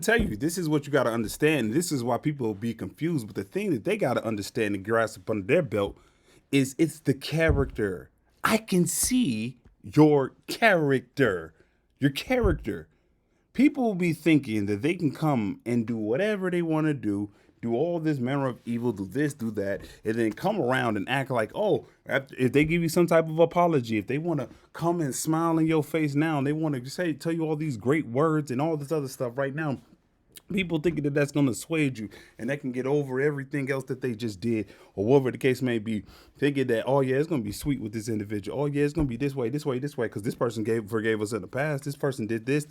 tell you, this is what you got to understand. This is why people will be confused. But the thing that they got to understand and grasp under their belt is it's the character. I can see your character. Your character. People will be thinking that they can come and do whatever they want to do all this manner of evil, do this, do that, and then come around and act like, oh, if they give you some type of apology, if they want to come and smile in your face now, and they want to say, tell you all these great words and all this other stuff right now, people thinking that that's going to assuage you and that can get over everything else that they just did or whatever the case may be, thinking that, oh yeah, it's going to be sweet with this individual, oh yeah, it's going to be this way, this way, this way, because this person forgave us in the past, this person did this,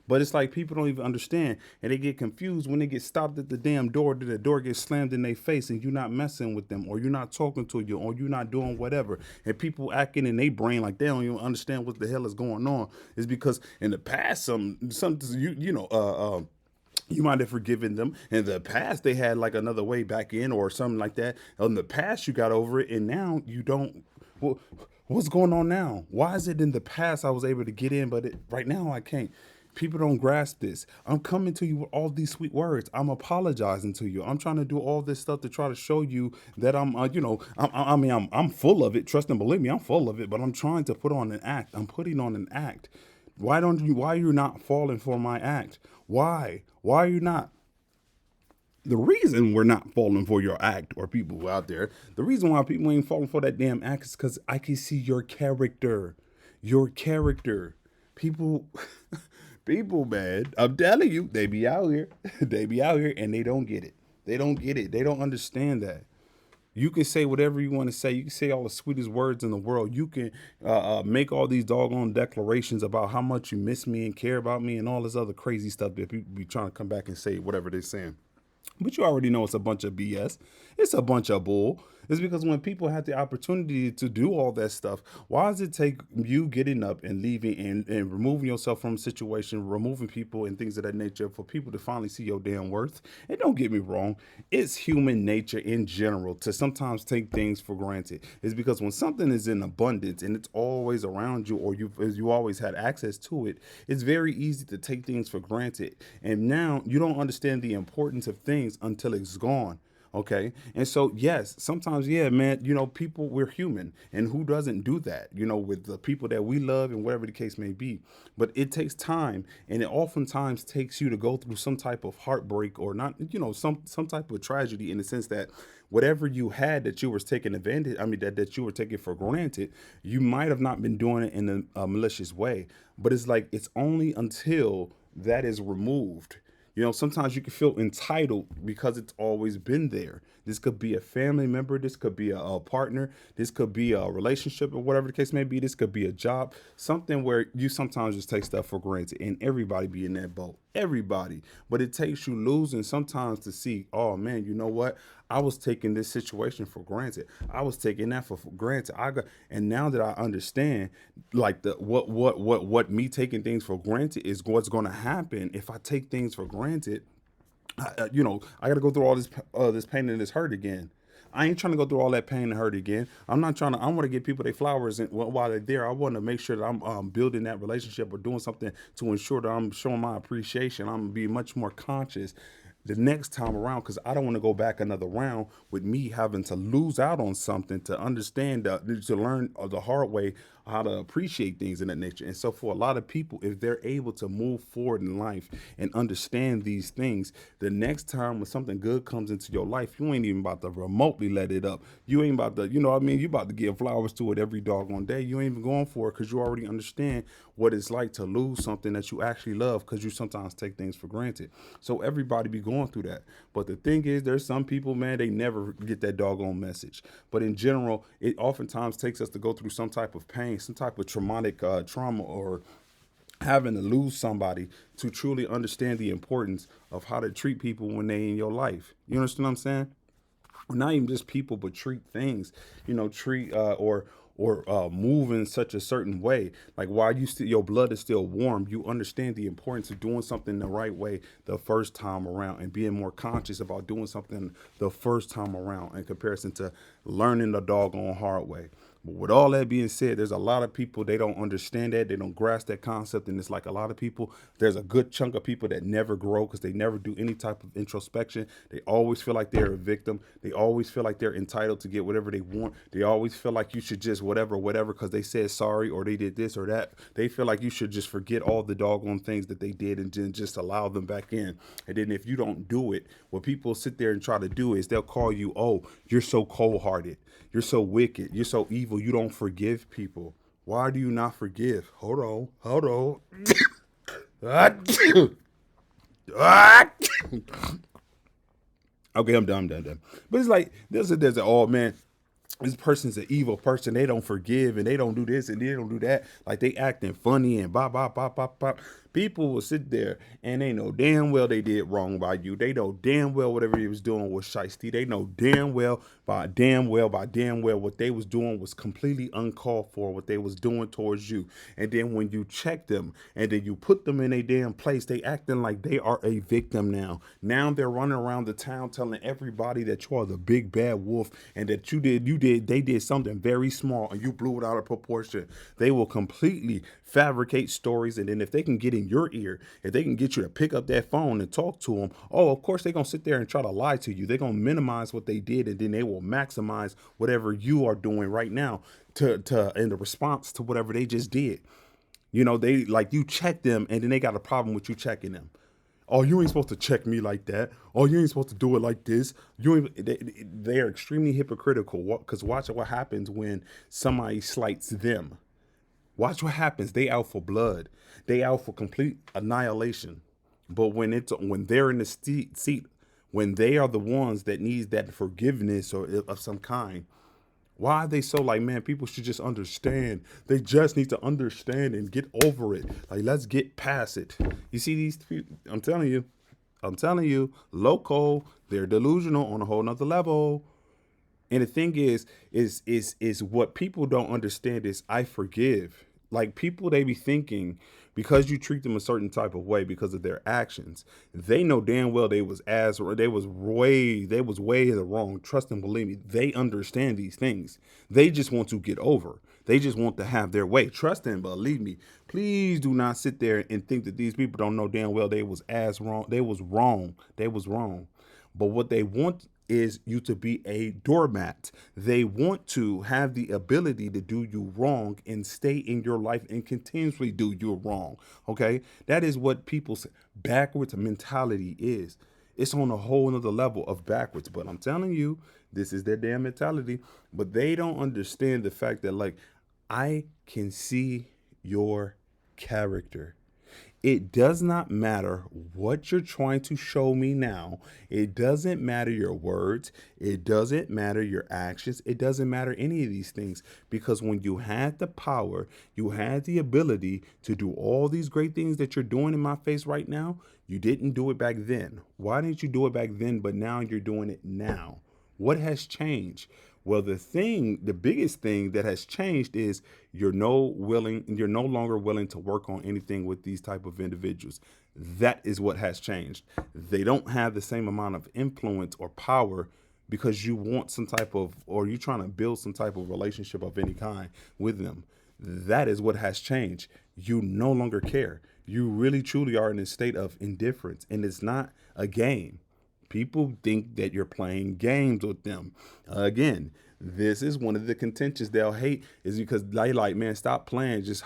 but it's like people don't even understand, and they get confused when they get stopped at the damn door, that the door gets slammed in their face and you're not messing with them, or you're not talking to you, or you're not doing whatever, and people acting in their brain like they don't even understand what the hell is going on. Is because in the past, some you might have forgiven them in the past. They had like another way back in or something like that. In the past, you got over it, and now you don't. Well, what's going on now? Why is it in the past I was able to get in, but right now I can't? People don't grasp this. I'm coming to you with all these sweet words. I'm apologizing to you. I'm trying to do all this stuff to try to show you that I'm full of it. Trust and believe me, I'm full of it. But I'm trying to put on an act. I'm putting on an act. Why are you not falling for my act? Why? Why are you not? The reason we're not falling for your act, or people out there, the reason why people ain't falling for that damn act is because I can see your character. Your character. People, people, man, I'm telling you, they be out here. They be out here and they don't get it. They don't get it. They don't understand that. You can say whatever you want to say. You can say all the sweetest words in the world. You can make all these doggone declarations about how much you miss me and care about me and all this other crazy stuff that people be trying to come back and say whatever they're saying. But you already know it's a bunch of BS. It's a bunch of bull. It's because when people have the opportunity to do all that stuff, why does it take you getting up and leaving and removing yourself from a situation, removing people and things of that nature for people to finally see your damn worth? And don't get me wrong, it's human nature in general to sometimes take things for granted. It's because when something is in abundance and it's always around you, or you always had access to it, it's very easy to take things for granted. And now you don't understand the importance of things until it's gone. Okay. And so, yes, sometimes, yeah, man, people, we're human. And who doesn't do that, with the people that we love and whatever the case may be. But it takes time. And it oftentimes takes you to go through some type of heartbreak, or not, some type of tragedy, in the sense that whatever you had that you were taking advantage, that you were taking for granted, you might have not been doing it in a malicious way. But it's like, it's only until that is removed. Sometimes you can feel entitled because it's always been there. This could be a family member. This could be a partner. This could be a relationship, or whatever the case may be. This could be a job. Something where you sometimes just take stuff for granted, and everybody be in that boat. Everybody. But it takes you losing sometimes to see, oh man, you know what? I was taking this situation for granted. I was taking that for granted. And now that I understand, like, the what me taking things for granted is what's going to happen if I take things for granted. I got to go through all this pain and this hurt again. I ain't trying to go through all that pain and hurt again. I'm not trying to. I want to give people their flowers, and while they're there, I want to make sure that I'm building that relationship or doing something to ensure that I'm showing my appreciation. I'm gonna be much more conscious the next time around, because I don't want to go back another round with me having to lose out on something to understand, to learn the hard way how to appreciate things in that nature. And so for a lot of people, if they're able to move forward in life and understand these things, the next time when something good comes into your life, you ain't even about to remotely let it up. You ain't about to, you about to give flowers to it every doggone day. You ain't even going for it because you already understand what it's like to lose something that you actually love, because you sometimes take things for granted. So everybody be going through that. But the thing is, there's some people, man, they never get that doggone message. But in general, it oftentimes takes us to go through some type of pain, some type of traumatic trauma, or having to lose somebody to truly understand the importance of how to treat people when they in your life. You understand what I'm saying? Not even just people, but treat things, treat or move in such a certain way. Like, while your blood is still warm, you understand the importance of doing something the right way the first time around, and being more conscious about doing something the first time around in comparison to learning the doggone hard way. But with all that being said, there's a lot of people, they don't understand that. They don't grasp that concept. And it's like a lot of people, there's a good chunk of people that never grow because they never do any type of introspection. They always feel like they're a victim. They always feel like they're entitled to get whatever they want. They always feel like you should just whatever because they said sorry or they did this or that. They feel like you should just forget all the doggone things that they did and then just allow them back in. And then if you don't do it, what people sit there and try to do is they'll call you, oh, you're so cold hearted. You're so wicked. You're so evil. You don't forgive people. Why do you not forgive? Hold on. Hold on. Okay, I'm done. I'm done. But it's like there's an oh man, this person's an evil person. They don't forgive and they don't do this and they don't do that. Like they acting funny and bop bop bop bop bop. People will sit there and they know damn well they did wrong by you. They know damn well whatever he was doing was shiesty. They know damn well what they was doing was completely uncalled for. What they was doing towards you. And then when you check them and then you put them in a damn place, they acting like they are a victim now. Now they're running around the town telling everybody that you are the big bad wolf and that they did something very small and you blew it out of proportion. They will completely fabricate stories, and then if they can get in your ear, if they can get you to pick up that phone and talk to them, oh, of course they're gonna sit there and try to lie to you. They're gonna minimize what they did, and then they will maximize whatever you are doing right now to in the response to whatever they just did. You know, they like you check them, and then they got a problem with you checking them. Oh, you ain't supposed to check me like that. Oh, you ain't supposed to do it like this. You ain't, they are extremely hypocritical because watch what happens when somebody slights them. Watch what happens. They out for blood. They out for complete annihilation. But when they're in the seat, when they are the ones that needs that forgiveness or of some kind, why are they so like, man, people should just understand. They just need to understand and get over it. Like, let's get past it. You see these people, I'm telling you, loco, they're delusional on a whole nother level. And the thing is what people don't understand is I forgive. Like people, they be thinking because you treat them a certain type of way because of their actions, they know damn well they was way in the wrong. Trust and believe me, they understand these things. They just want to get over. They just want to have their way. Trust and believe me. Please do not sit there and think that these people don't know damn well they was as wrong. They was wrong. They was wrong. But what they want is you to be a doormat. They want to have the ability to do you wrong and stay in your life and continuously do you wrong. Okay? That is what people's backwards mentality is. It's on a whole nother level of backwards. But I'm telling you, this is their damn mentality. But they don't understand the fact that, like, I can see your character. It does not matter what you're trying to show me now. It doesn't matter your words. It doesn't matter your actions. It doesn't matter any of these things because when you had the power, you had the ability to do all these great things that you're doing in my face right now. You didn't do it back then. Why didn't you do it back then, but now you're doing it now? What has changed? Well, the biggest thing that has changed is you're no longer willing to work on anything with these type of individuals. That is what has changed. They don't have the same amount of influence or power because you want some type of, or you're trying to build some type of relationship of any kind with them. That is what has changed. You no longer care. You really truly are in a state of indifference, and it's not a game. People think that you're playing games with them. Again, this is one of the contentions they'll hate is because they like, man, stop playing. Just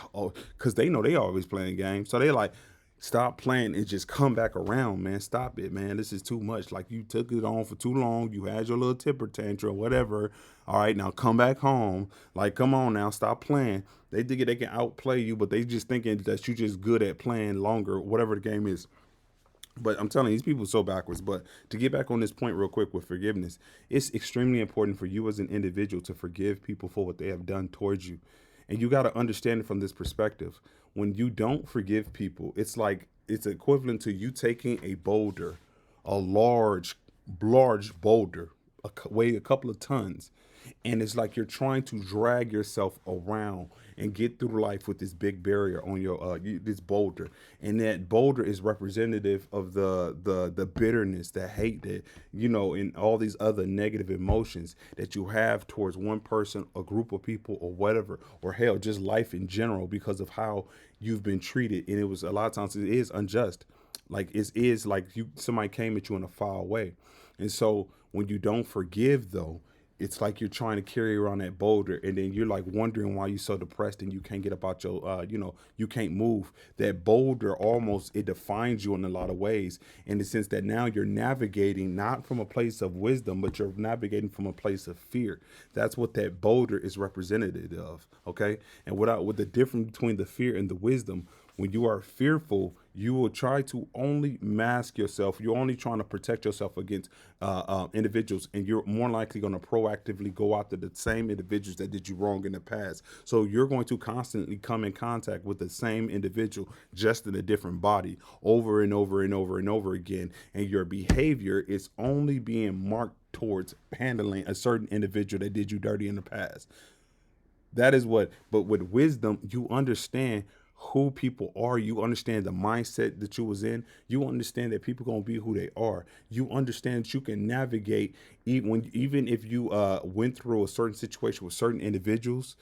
because they know they always playing games, so they like stop playing and just come back around, man. Stop it, man. This is too much. Like you took it on for too long. You had your little temper tantrum, whatever. All right, now come back home. Like, come on now, stop playing. They think they can outplay you, but they just thinking that you just good at playing longer, whatever the game is. But I'm telling you, these people are so backwards. But to get back on this point real quick with forgiveness, it's extremely important for you as an individual to forgive people for what they have done towards you. And you got to understand it from this perspective. When you don't forgive people, it's like it's equivalent to you taking a boulder, a large boulder, weigh a couple of tons, And it's like you're trying to drag yourself around and get through life with this big barrier on your this boulder, and that boulder is representative of the bitterness, the hate, that and all these other negative emotions that you have towards one person, a group of people, or whatever, or hell, just life in general, because of how you've been treated. And it was a lot of times it is unjust. Like it is like somebody came at you in a foul way. And so when you don't forgive, though, it's like you're trying to carry around that boulder, and then you're like wondering why you're so depressed and you can't get about your you can't move. That boulder almost, it defines you in a lot of ways, in the sense that now you're navigating not from a place of wisdom, but you're navigating from a place of fear. That's what that boulder is representative of. Okay. And with the difference between the fear and the wisdom, when you are fearful, you will try to only mask yourself. You're only trying to protect yourself against individuals, and you're more likely going to proactively go after the same individuals that did you wrong in the past. So you're going to constantly come in contact with the same individual, just in a different body, over and over and over and over again. And your behavior is only being marked towards handling a certain individual that did you dirty in the past. That is what, but with wisdom, you understand who people are. You understand the mindset that you was in. You understand that people gonna be who they are. You understand that you can navigate even if you went through a certain situation with certain individuals.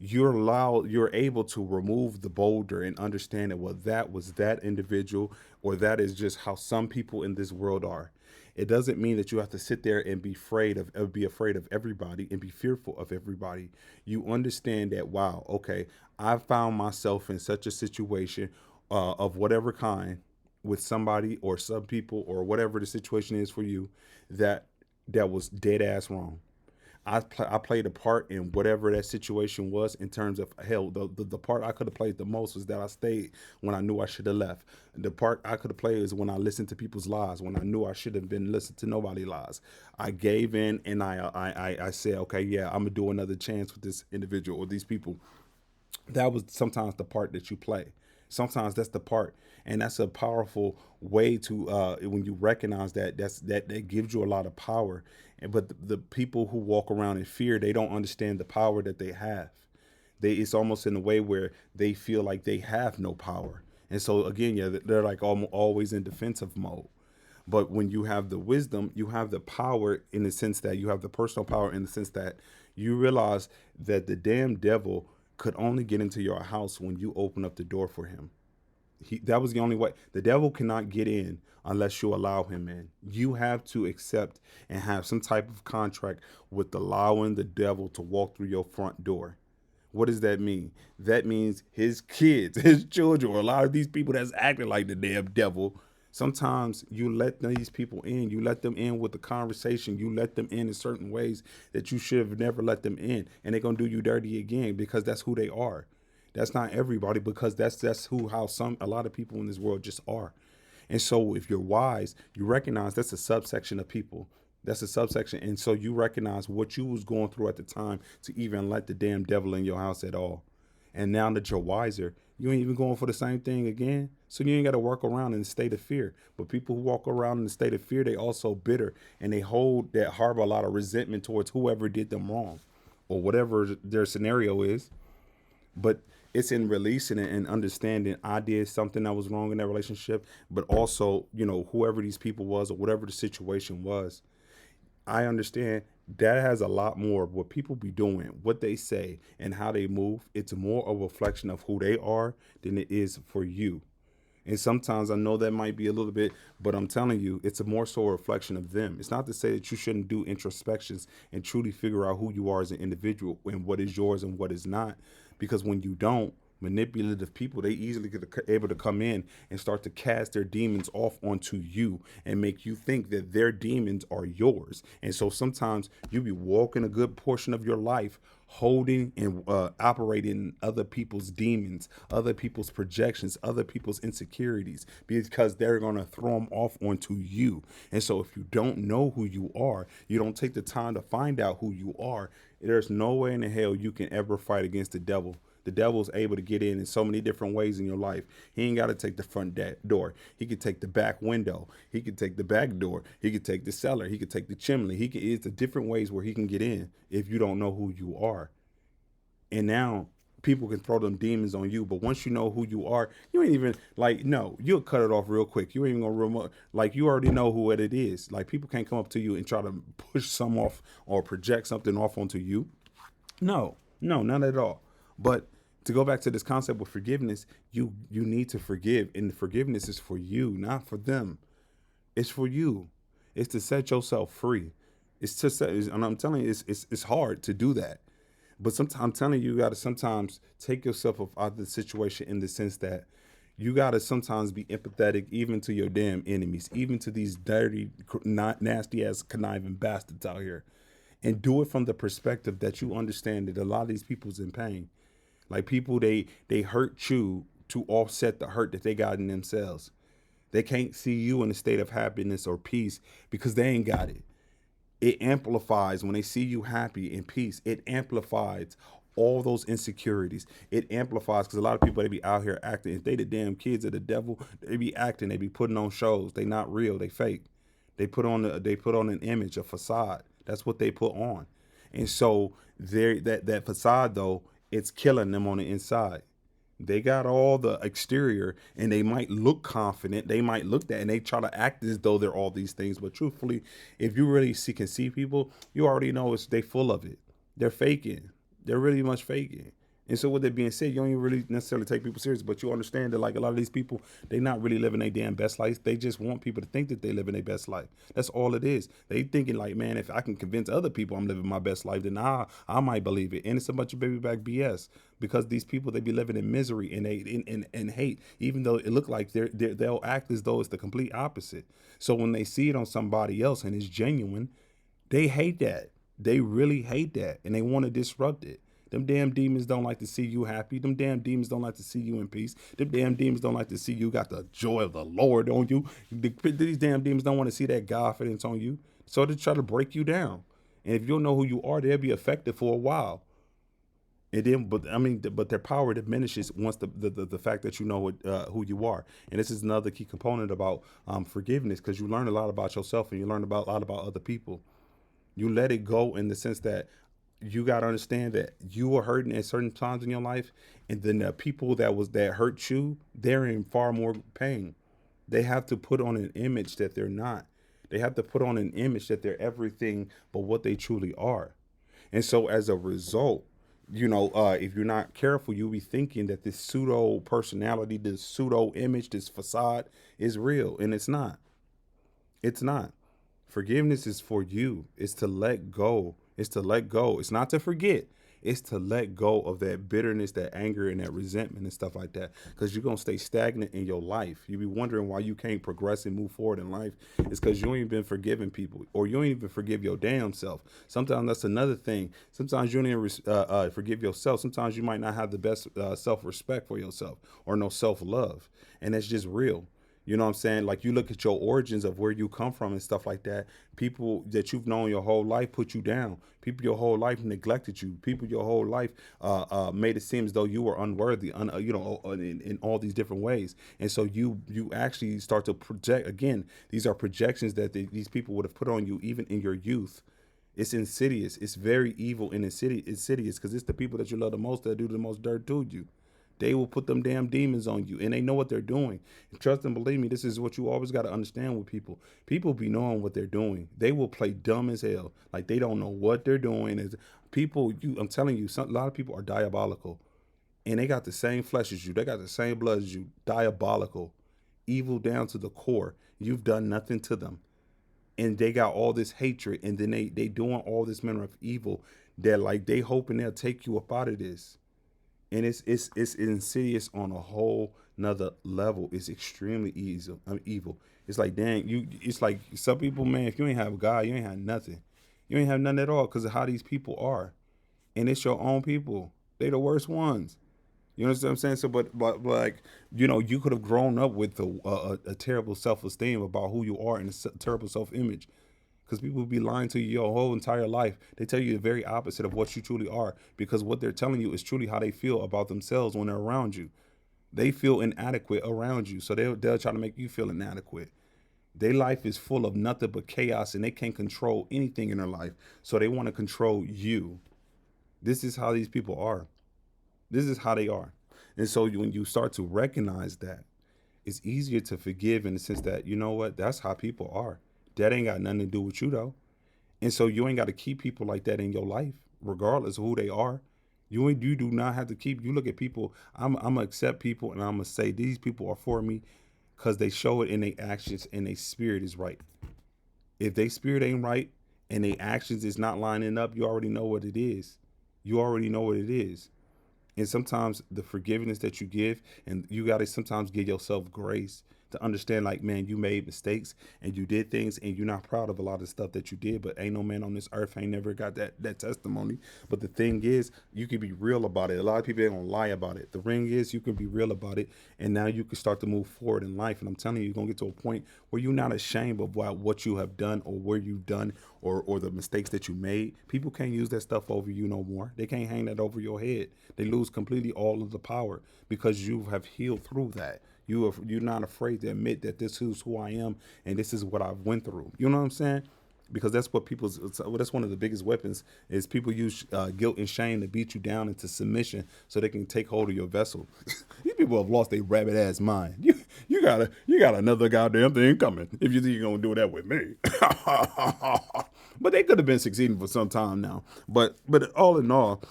You're able to remove the boulder and understand that, well, that was that individual, or that is just how some people in this world are. It doesn't mean that you have to sit there and be afraid of everybody and be fearful of everybody. You understand that, wow, okay, I found myself in such a situation of whatever kind, with somebody or some people or whatever the situation is for you, that was dead ass wrong. I played a part in whatever that situation was. In terms of, hell, the part I could have played the most was that I stayed when I knew I should have left. The part I could have played is when I listened to people's lies, when I knew I should have been listening to nobody's lies. I gave in, and I said, okay, yeah, I'm gonna do another chance with this individual or these people. That was sometimes the part that you play. Sometimes that's the part, and that's a powerful way to when you recognize that, that gives you a lot of power. And but the people who walk around in fear, they don't understand the power that they have. It's almost in a way where they feel like they have no power, and so again, yeah, they're like always in defensive mode. But when you have the wisdom, you have the power, in the sense that you have the personal power, in the sense that you realize that the damn devil could only get into your house when you open up the door for him. That was the only way. The devil cannot get in unless you allow him in. You have to accept and have some type of contract with allowing the devil to walk through your front door. What does that mean? That means his kids, his children, or a lot of these people that's acting like the damn devil. Sometimes you let these people in. You let them in with the conversation. You let them in certain ways that you should have never let them in, and they're gonna do you dirty again, because that's who they are. That's not everybody, because that's who how some a lot of people in this world just are. And so if you're wise, you recognize that's a subsection of people. That's a subsection. And so you recognize what you was going through at the time to even let the damn devil in your house at all. And now that you're wiser, you ain't even going for the same thing again. So you ain't got to work around in a state of fear. But people who walk around in a state of fear, they also bitter, and they harbor a lot of resentment towards whoever did them wrong, or whatever their scenario is. But it's in releasing it and understanding, I did something that was wrong in that relationship, but also, whoever these people was or whatever the situation was, I understand that has a lot more of what people be doing, what they say, and how they move. It's more a reflection of who they are than it is for you. And sometimes I know that might be a little bit, but I'm telling you, it's a more so a reflection of them. It's not to say that you shouldn't do introspections and truly figure out who you are as an individual and what is yours and what is not. Because when you don't, manipulative people, they easily get able to come in and start to cast their demons off onto you and make you think that their demons are yours. And so sometimes you be walking a good portion of your life holding and operating other people's demons, other people's projections, other people's insecurities, because they're going to throw them off onto you. And so if you don't know who you are, you don't take the time to find out who you are, there's no way in the hell you can ever fight against the devil. The devil's able to get in so many different ways in your life. He ain't got to take the door. He could take the back window. He could take the back door. He could take the cellar. He could take the chimney. It's the different ways where he can get in if you don't know who you are. And now people can throw them demons on you, but once you know who you are, you ain't even like, no, you'll cut it off real quick. You ain't even gonna like, you already know who it is. Like, people can't come up to you and try to push some off or project something off onto you. No, no, not at all. But to go back to this concept of forgiveness, you need to forgive, and the forgiveness is for you, not for them. It's for you. It's to set yourself free. It's to set, and I'm telling you, it's hard to do that. But sometimes I'm telling you, you got to sometimes take yourself out of the situation, in the sense that you got to sometimes be empathetic, even to your damn enemies, even to these dirty, not nasty ass conniving bastards out here, and do it from the perspective that you understand that a lot of these people's in pain. Like, people, they hurt you to offset the hurt that they got in themselves. They can't see you in a state of happiness or peace because they ain't got it. It amplifies when they see you happy in peace. It amplifies all those insecurities. It amplifies, because a lot of people, they be out here acting. If they the damn kids of the devil, they be acting. They be putting on shows. They not real. They fake. They put on an image, a facade. That's what they put on. And so that facade, though, it's killing them on the inside. They got all the exterior, and they might look confident. They might look that, and they try to act as though they're all these things. But truthfully, if you really can see people, you already know they full of it. They're faking. They're really much faking. And so with that being said, you don't even really necessarily take people serious, but you understand that, like, a lot of these people, they not really living their damn best life. They just want people to think that they living their best life. That's all it is. They thinking like, man, if I can convince other people I'm living my best life, then I might believe it. And it's a bunch of baby back BS, because these people, they be living in misery and they in hate, even though it look like they'll act as though it's the complete opposite. So when they see it on somebody else and it's genuine, they hate that. They really hate that, and they want to disrupt it. Them damn demons don't like to see you happy. Them damn demons don't like to see you in peace. Them damn demons don't like to see you got the joy of the Lord on you. These damn demons don't want to see that confidence on you. So they try to break you down. And if you don't know who you are, they'll be effective for a while. And then, but I mean, but their power diminishes once the fact that you know who you are. And this is another key component about forgiveness, because you learn a lot about yourself, and you learn a lot about other people. You let it go, in the sense that you got to understand that you were hurting at certain times in your life, and then the people that hurt you, they're in far more pain. They have to put on an image that they're not. They have to put on an image that they're everything but what they truly are. And so as a result, if you're not careful, you'll be thinking that this pseudo personality, this pseudo image, this facade is real, and it's not. It's not. Forgiveness is for you. It's to let go. It's to let go. It's not to forget. It's to let go of that bitterness, that anger, and that resentment and stuff like that. Because you're going to stay stagnant in your life. You be wondering why you can't progress and move forward in life. It's because you ain't been forgiving people, or you ain't even forgive your damn self. Sometimes that's another thing. Sometimes you don't even forgive yourself. Sometimes you might not have the best self-respect for yourself, or no self-love. And that's just real. You know what I'm saying? Like, you look at your origins of where you come from and stuff like that. People that you've known your whole life put you down. People your whole life neglected you. People your whole life made it seem as though you were unworthy, in all these different ways. And so you actually start to project. Again, these are projections that these people would have put on you even in your youth. It's insidious. It's very evil and insidious, because it's the people that you love the most that do the most dirt to you. They will put them damn demons on you, and they know what they're doing. And trust and believe me, this is what you always got to understand with people. People be knowing what they're doing. They will play dumb as hell, like they don't know what they're doing. As people, I'm telling you, a lot of people are diabolical, and they got the same flesh as you. They got the same blood as you. Diabolical, evil down to the core. You've done nothing to them, and they got all this hatred, and then they doing all this manner of evil. That, like, they hoping they'll take you up out of this. And it's insidious on a whole nother level. It's extremely evil. It's like, dang, it's like some people, man, if you ain't have God, you ain't have nothing. You ain't have nothing at all, because of how these people are. And it's your own people. They the worst ones. You understand what I'm saying? So, but like, you could have grown up with a terrible self-esteem about who you are, and a terrible self-image. Because people be lying to you your whole entire life. They tell you the very opposite of what you truly are, because what they're telling you is truly how they feel about themselves when they're around you. They feel inadequate around you, so they'll try to make you feel inadequate. Their life is full of nothing but chaos, and they can't control anything in their life, so they want to control you. This is how these people are. This is how they are. And so when you start to recognize that, it's easier to forgive in the sense that, you know what, that's how people are. That ain't got nothing to do with you though. And so you ain't got to keep people like that in your life, regardless of who they are. You do not have to keep. You look at people. I'm gonna accept people, and I'm gonna say these people are for me, because they show it in their actions and their spirit is right. If they spirit ain't right and their actions is not lining up, you already know what it is. You already know what it is. And sometimes the forgiveness that you give, and you got to sometimes give yourself grace to understand, like, man, you made mistakes and you did things and you're not proud of a lot of stuff that you did, but ain't no man on this earth ain't never got that testimony. But the thing is, you can be real about it. A lot of people ain't gonna lie about it. The ring is, you can be real about it, and now you can start to move forward in life. And I'm telling you, you're gonna get to a point where you're not ashamed of what you have done or where you've done, or the mistakes that you made. People can't use that stuff over you no more. They can't hang that over your head. They lose completely all of the power, because you have healed through that. You're not afraid to admit that this is who I am and this is what I've went through. You know what I'm saying? Because that's what that's one of the biggest weapons, is people use guilt and shame to beat you down into submission so they can take hold of your vessel. These people have lost their rabbit ass mind. You got another goddamn thing coming if you think you're gonna do that with me. But they could have been succeeding for some time now. But all in all,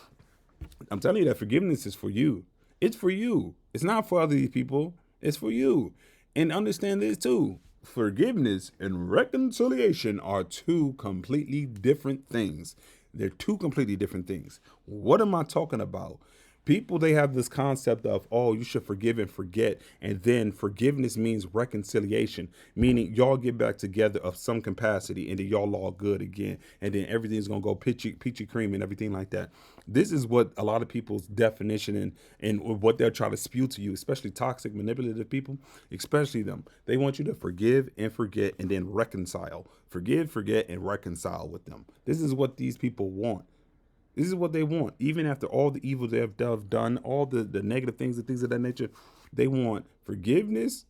I'm telling you that forgiveness is for you. It's for you. It's not for other people. It's for you. And understand this too. Forgiveness and reconciliation are two completely different things. They're two completely different things. What am I talking about? People, they have this concept of, oh, you should forgive and forget. And then forgiveness means reconciliation, meaning y'all get back together of some capacity and then y'all all good again. And then everything's going to go peachy cream and everything like that. This is what a lot of people's definition and what they're trying to spew to you, especially toxic, manipulative people, especially them. They want you to forgive and forget and then reconcile. Forgive, forget, and reconcile with them. This is what these people want. This is what they want. Even after all the evil they have done, all the negative things and things of that nature, they want forgiveness,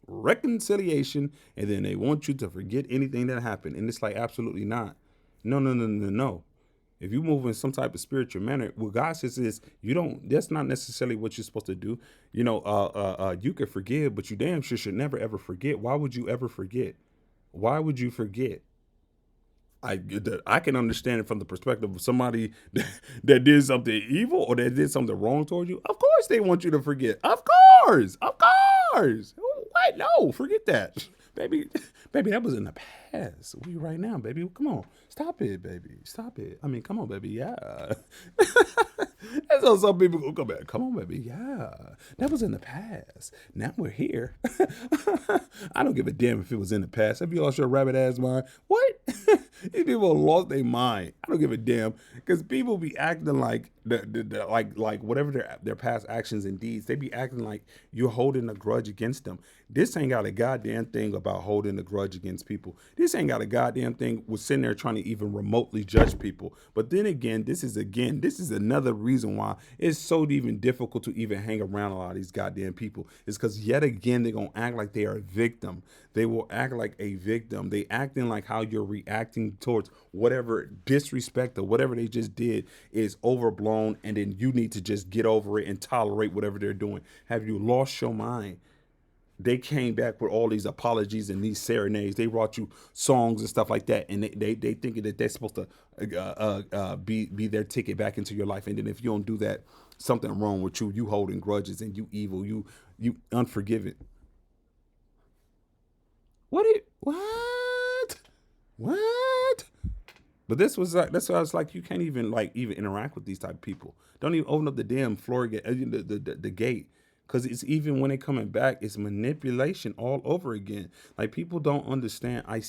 reconciliation, and then they want you to forget anything that happened. And it's like, absolutely not. No, no, no, no, no. If you move in some type of spiritual manner, what God says is, you don't. That's not necessarily what you're supposed to do. You can forgive, but you damn sure should never ever forget. Why would you ever forget? Why would you forget? I can understand it from the perspective of somebody that did something evil or that did something wrong towards you. Of course, they want you to forget. Of course. What? No, forget that, baby. Baby, that was in the past. We right now, baby. Come on, stop it, baby. Stop it. I mean, come on, baby. Yeah. And so some people will come back. Come on, baby. Yeah, that was in the past. Now we're here. I don't give a damn if it was in the past. Have you lost your rabbit ass mind? What? These people have lost their mind. I don't give a damn, because people be acting like like whatever their past actions and deeds. They be acting like you're holding a grudge against them. This ain't got a goddamn thing about holding a grudge against people. This ain't got a goddamn thing with sitting there trying to even remotely judge people. But then again, this is another reason why it's so even difficult to even hang around a lot of these goddamn people. Is because yet again they're gonna act like they are a victim. They will act like a victim. They acting like how you're reacting towards whatever disrespect or whatever they just did is overblown, and then you need to just get over it and tolerate whatever they're doing. Have you lost your mind? They came back with all these apologies and these serenades. They brought you songs and stuff like that, and they thinking that they're supposed to be their ticket back into your life. And then if you don't do that, something wrong with you. You holding grudges and you evil. You unforgiving. What? What? But this was like, that's why I was like, you can't even interact with these type of people. Don't even open up the damn floor gate, the gate, because it's even when they coming back, it's manipulation all over again. Like, people don't understand. I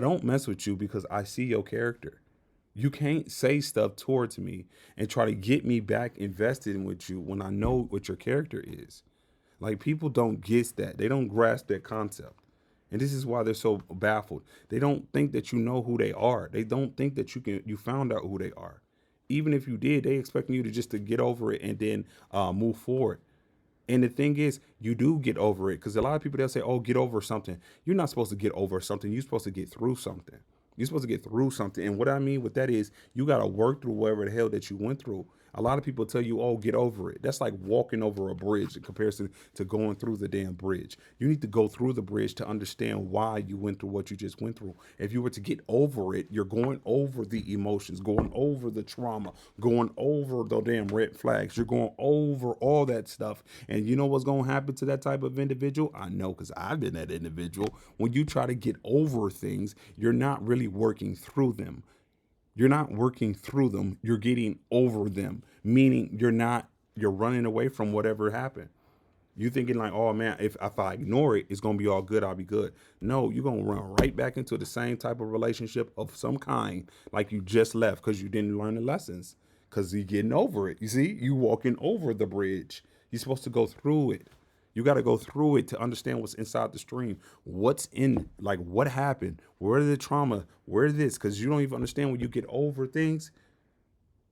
don't mess with you because I see your character. You can't say stuff towards me and try to get me back invested in with you when I know what your character is. Like, people don't get that. They don't grasp that concept. And this is why they're so baffled. They don't think that you know who they are. They don't think that you found out who they are. Even if you did, they expecting you to just to get over it and then move forward. And the thing is, you do get over it because a lot of people they'll say, "Oh, get over something." You're not supposed to get over something. You're supposed to get through something. You're supposed to get through something. And what I mean with that is, you got to work through whatever the hell that you went through. A lot of people tell you, "Oh, get over it." That's like walking over a bridge in comparison to going through the damn bridge. You need to go through the bridge to understand why you went through what you just went through. If you were to get over it, you're going over the emotions, going over the trauma, going over the damn red flags. You're going over all that stuff. And you know what's going to happen to that type of individual? I know because I've been that individual. When you try to get over things, you're not really working through them. You're not working through them. You're getting over them, meaning you're running away from whatever happened. You thinking like, oh man, if I ignore it, it's gonna be all good. I'll be good. No, you're gonna run right back into the same type of relationship of some kind, like you just left because you didn't learn the lessons. Because you're getting over it. You see, you walking over the bridge. You're supposed to go through it. You got to go through it to understand what's inside the stream. What's in, like, what happened? Where the trauma? Where this? Because you don't even understand when you get over things.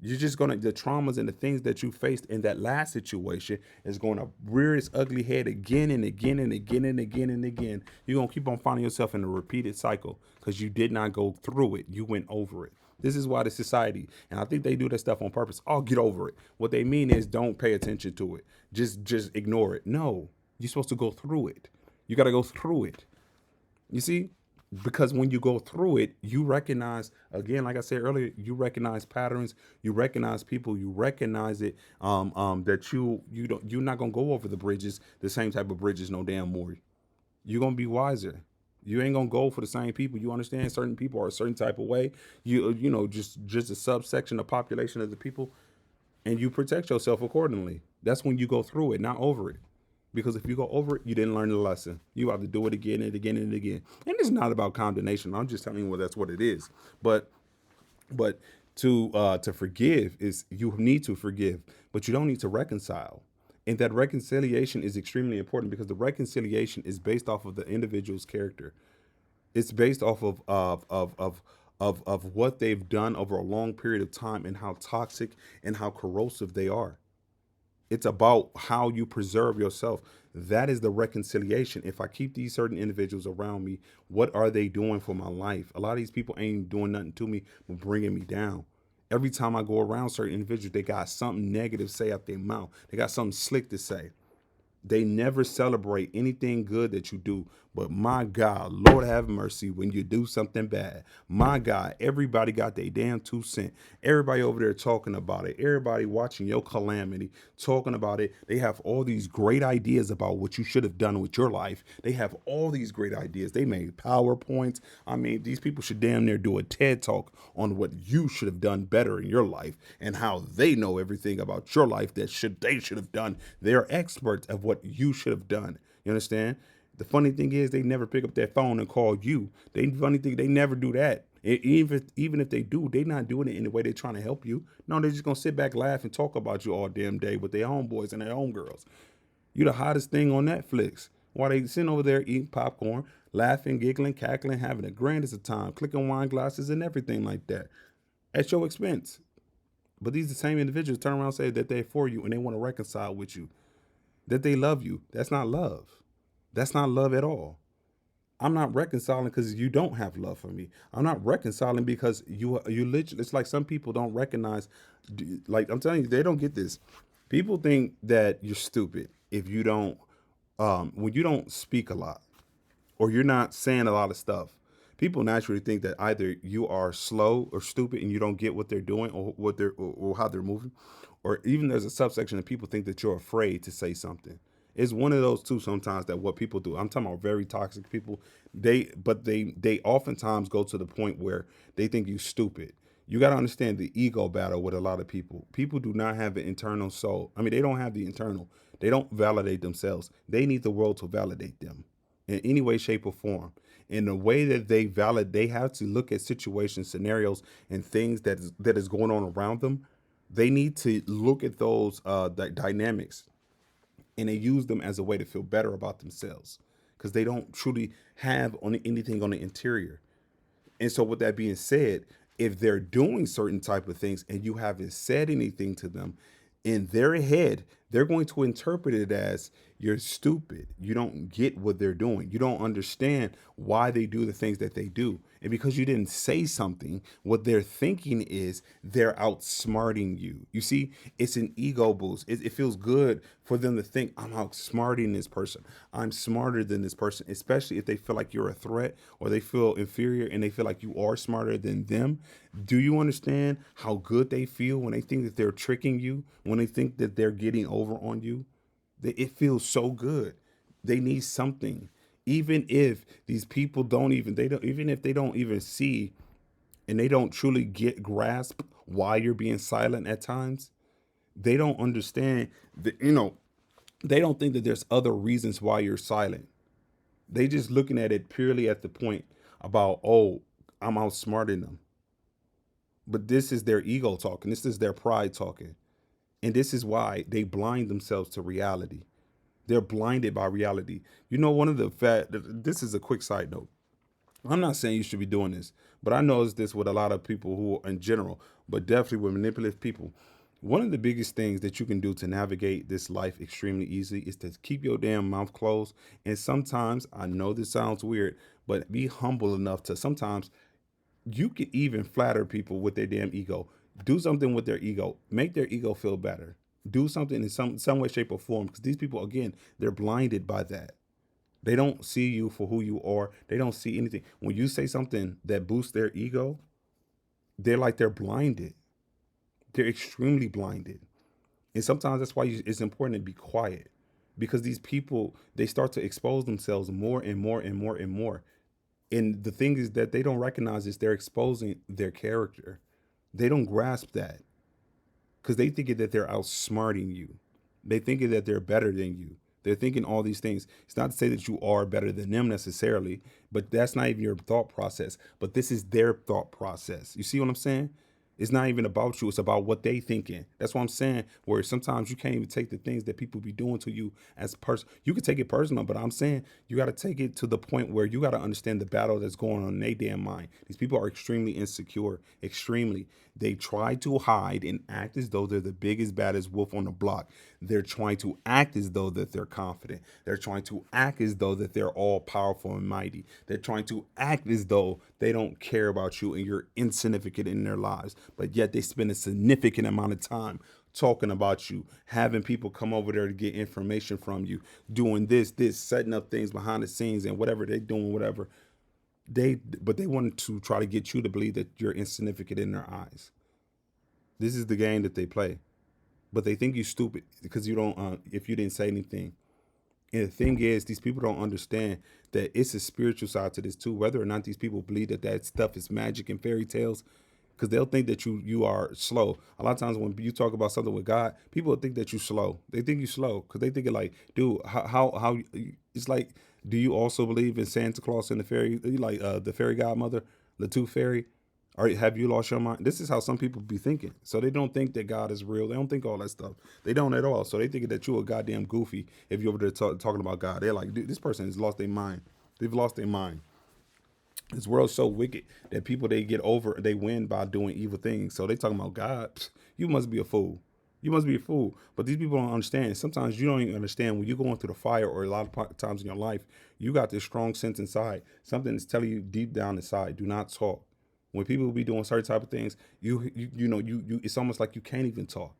You're just gonna the traumas and the things that you faced in that last situation is gonna rear its ugly head again and again and again and again and again. You're gonna keep on finding yourself in a repeated cycle because you did not go through it. You went over it. This is why the society, and I think they do that stuff on purpose. Oh, get over it. What they mean is don't pay attention to it. Just ignore it. No, you're supposed to go through it. You got to go through it. You see? Because when you go through it, you recognize again, like I said earlier, you recognize patterns, you recognize people, you recognize it. That you're not gonna go over the bridges, the same type of bridges, no damn more. You're gonna be wiser. You ain't gonna go for the same people. You understand certain people are a certain type of way. Just a subsection of population of the people, and you protect yourself accordingly. That's when you go through it, not over it. Because if you go over it, you didn't learn the lesson. You have to do it again and again and again. And it's not about condemnation. I'm just telling you that's what it is. But but to forgive is you need to forgive, but you don't need to reconcile. And that reconciliation is extremely important because the reconciliation is based off of the individual's character. It's based off of what they've done over a long period of time and how toxic and how corrosive they are. It's about how you preserve yourself. That is the reconciliation. If I keep these certain individuals around me, what are they doing for my life? A lot of these people ain't doing nothing to me but bringing me down. Every time I go around certain individuals, they got something negative to say out their mouth. They got something slick to say. They never celebrate anything good that you do. But my God, Lord have mercy when you do something bad. My God, everybody got their damn 2 cents. Everybody over there talking about it. Everybody watching your calamity, talking about it. They have all these great ideas about what you should have done with your life. They have all these great ideas. They made PowerPoints. I mean, these people should damn near do a TED talk on what you should have done better in your life and how they know everything about your life that they should have done. They're experts of what you should have done. You understand? The funny thing is they never pick up their phone and call you. They funny thing they never do that. Even if they do, they not doing it in the way they're trying to help you. No, they're just gonna sit back, laugh, and talk about you all damn day with their homeboys and their homegirls. You the hottest thing on Netflix. While they sitting over there eating popcorn, laughing, giggling, cackling, having the grandest of time, clicking wine glasses and everything like that at your expense. But these the same individuals turn around and say that they're for you and they want to reconcile with you, that they love you. That's not love. That's not love at all. I'm not reconciling because you don't have love for me. I'm not reconciling because you literally. It's like some people don't recognize. Like I'm telling you, they don't get this. People think that you're stupid if you don't when you don't speak a lot or you're not saying a lot of stuff. People naturally think that either you are slow or stupid and you don't get what they're doing or or how they're moving, or even there's a subsection of people think that you're afraid to say something. It's one of those two sometimes that what people do. I'm talking about very toxic people. They oftentimes go to the point where they think you stupid. You got to understand the ego battle with a lot of people. People do not have an internal soul. I mean, they don't have the internal. They don't validate themselves. They need the world to validate them in any way, shape, or form. In the way that they have to look at situations, scenarios, and things that is going on around them. They need to look at those dynamics and they use them as a way to feel better about themselves. because they don't truly have on anything on the interior. And so, with that being said, if they're doing certain type of things and you haven't said anything to them, in their head, they're going to interpret it as you're stupid. You don't get what they're doing. You don't understand why they do the things that they do. And because you didn't say something, what they're thinking is they're outsmarting you. You see, it's an ego boost. It feels good for them to think, I'm outsmarting this person. I'm smarter than this person, especially if they feel like you're a threat or they feel inferior and they feel like you are smarter than them. Do you understand how good they feel when they think that they're tricking you, when they think that they're getting over on you? It feels so good. They need something. Even if these people don't even, they don't, even if they don't even see and they don't truly grasp why you're being silent at times, they don't understand that, they don't think that there's other reasons why you're silent. They just looking at it purely at the point about, oh, I'm outsmarting them. But this is their ego talking. This is their pride talking. And this is why they blind themselves to reality. They're blinded by reality. One of the this is a quick side note. I'm not saying you should be doing this, but I notice this with a lot of people who are in general, but definitely with manipulative people. One of the biggest things that you can do to navigate this life extremely easily is to keep your damn mouth closed. And sometimes, I know this sounds weird, but be humble enough to sometimes you can even flatter people with their damn ego. Do something with their ego. Make their ego feel better. Do something in some way, shape, or form. Because these people, again, they're blinded by that. They don't see you for who you are. They don't see anything. When you say something that boosts their ego, they're blinded. They're extremely blinded. And sometimes that's why it's important to be quiet. Because these people, they start to expose themselves more and more and more and more. And the thing is that they don't recognize is they're exposing their character. They don't grasp that because they think that they're outsmarting you. They think that they're better than you. They're thinking all these things. It's not to say that you are better than them necessarily, but that's not even your thought process. But this is their thought process. You see what I'm saying? It's not even about you. It's about what they thinking. That's what I'm saying. Where sometimes you can't even take the things that people be doing to you as person. You can take it personal, but I'm saying you got to take it to the point where you got to understand the battle that's going on in their damn mind. These people are extremely insecure, extremely. They try to hide and act as though they're the biggest, baddest wolf on the block. They're trying to act as though that they're confident. They're trying to act as though that they're all powerful and mighty. They're trying to act as though they don't care about you and you're insignificant in their lives. But yet they spend a significant amount of time talking about you, having people come over there to get information from you, doing this, setting up things behind the scenes and whatever they're doing, whatever. But they want to try to get you to believe that you're insignificant in their eyes. This is the game that they play. But they think you stupid because you don't if you didn't say anything. And the thing is, these people don't understand that it's a spiritual side to this too. Whether or not these people believe that that stuff is magic and fairy tales, because they'll think that you are slow. A lot of times when you talk about something with God, people think that you slow. They think you slow because they think it like, dude, how it's like. Do you also believe in Santa Claus and the fairy, like the fairy godmother, the tooth fairy? Or have you lost your mind? This is how some people be thinking. So they don't think that God is real. They don't think all that stuff. They don't at all. So they think that you're a goddamn goofy if you're over there talking about God. They're like, dude, this person has lost their mind. They've lost their mind. This world's so wicked that people they win by doing evil things. So they talking about God. Psst, you must be a fool. You must be a fool. But these people don't understand. Sometimes you don't even understand when you're going through the fire, or a lot of times in your life, you got this strong sense inside. Something is telling you deep down inside, do not talk. When people be doing certain type of things, you it's almost like you can't even talk.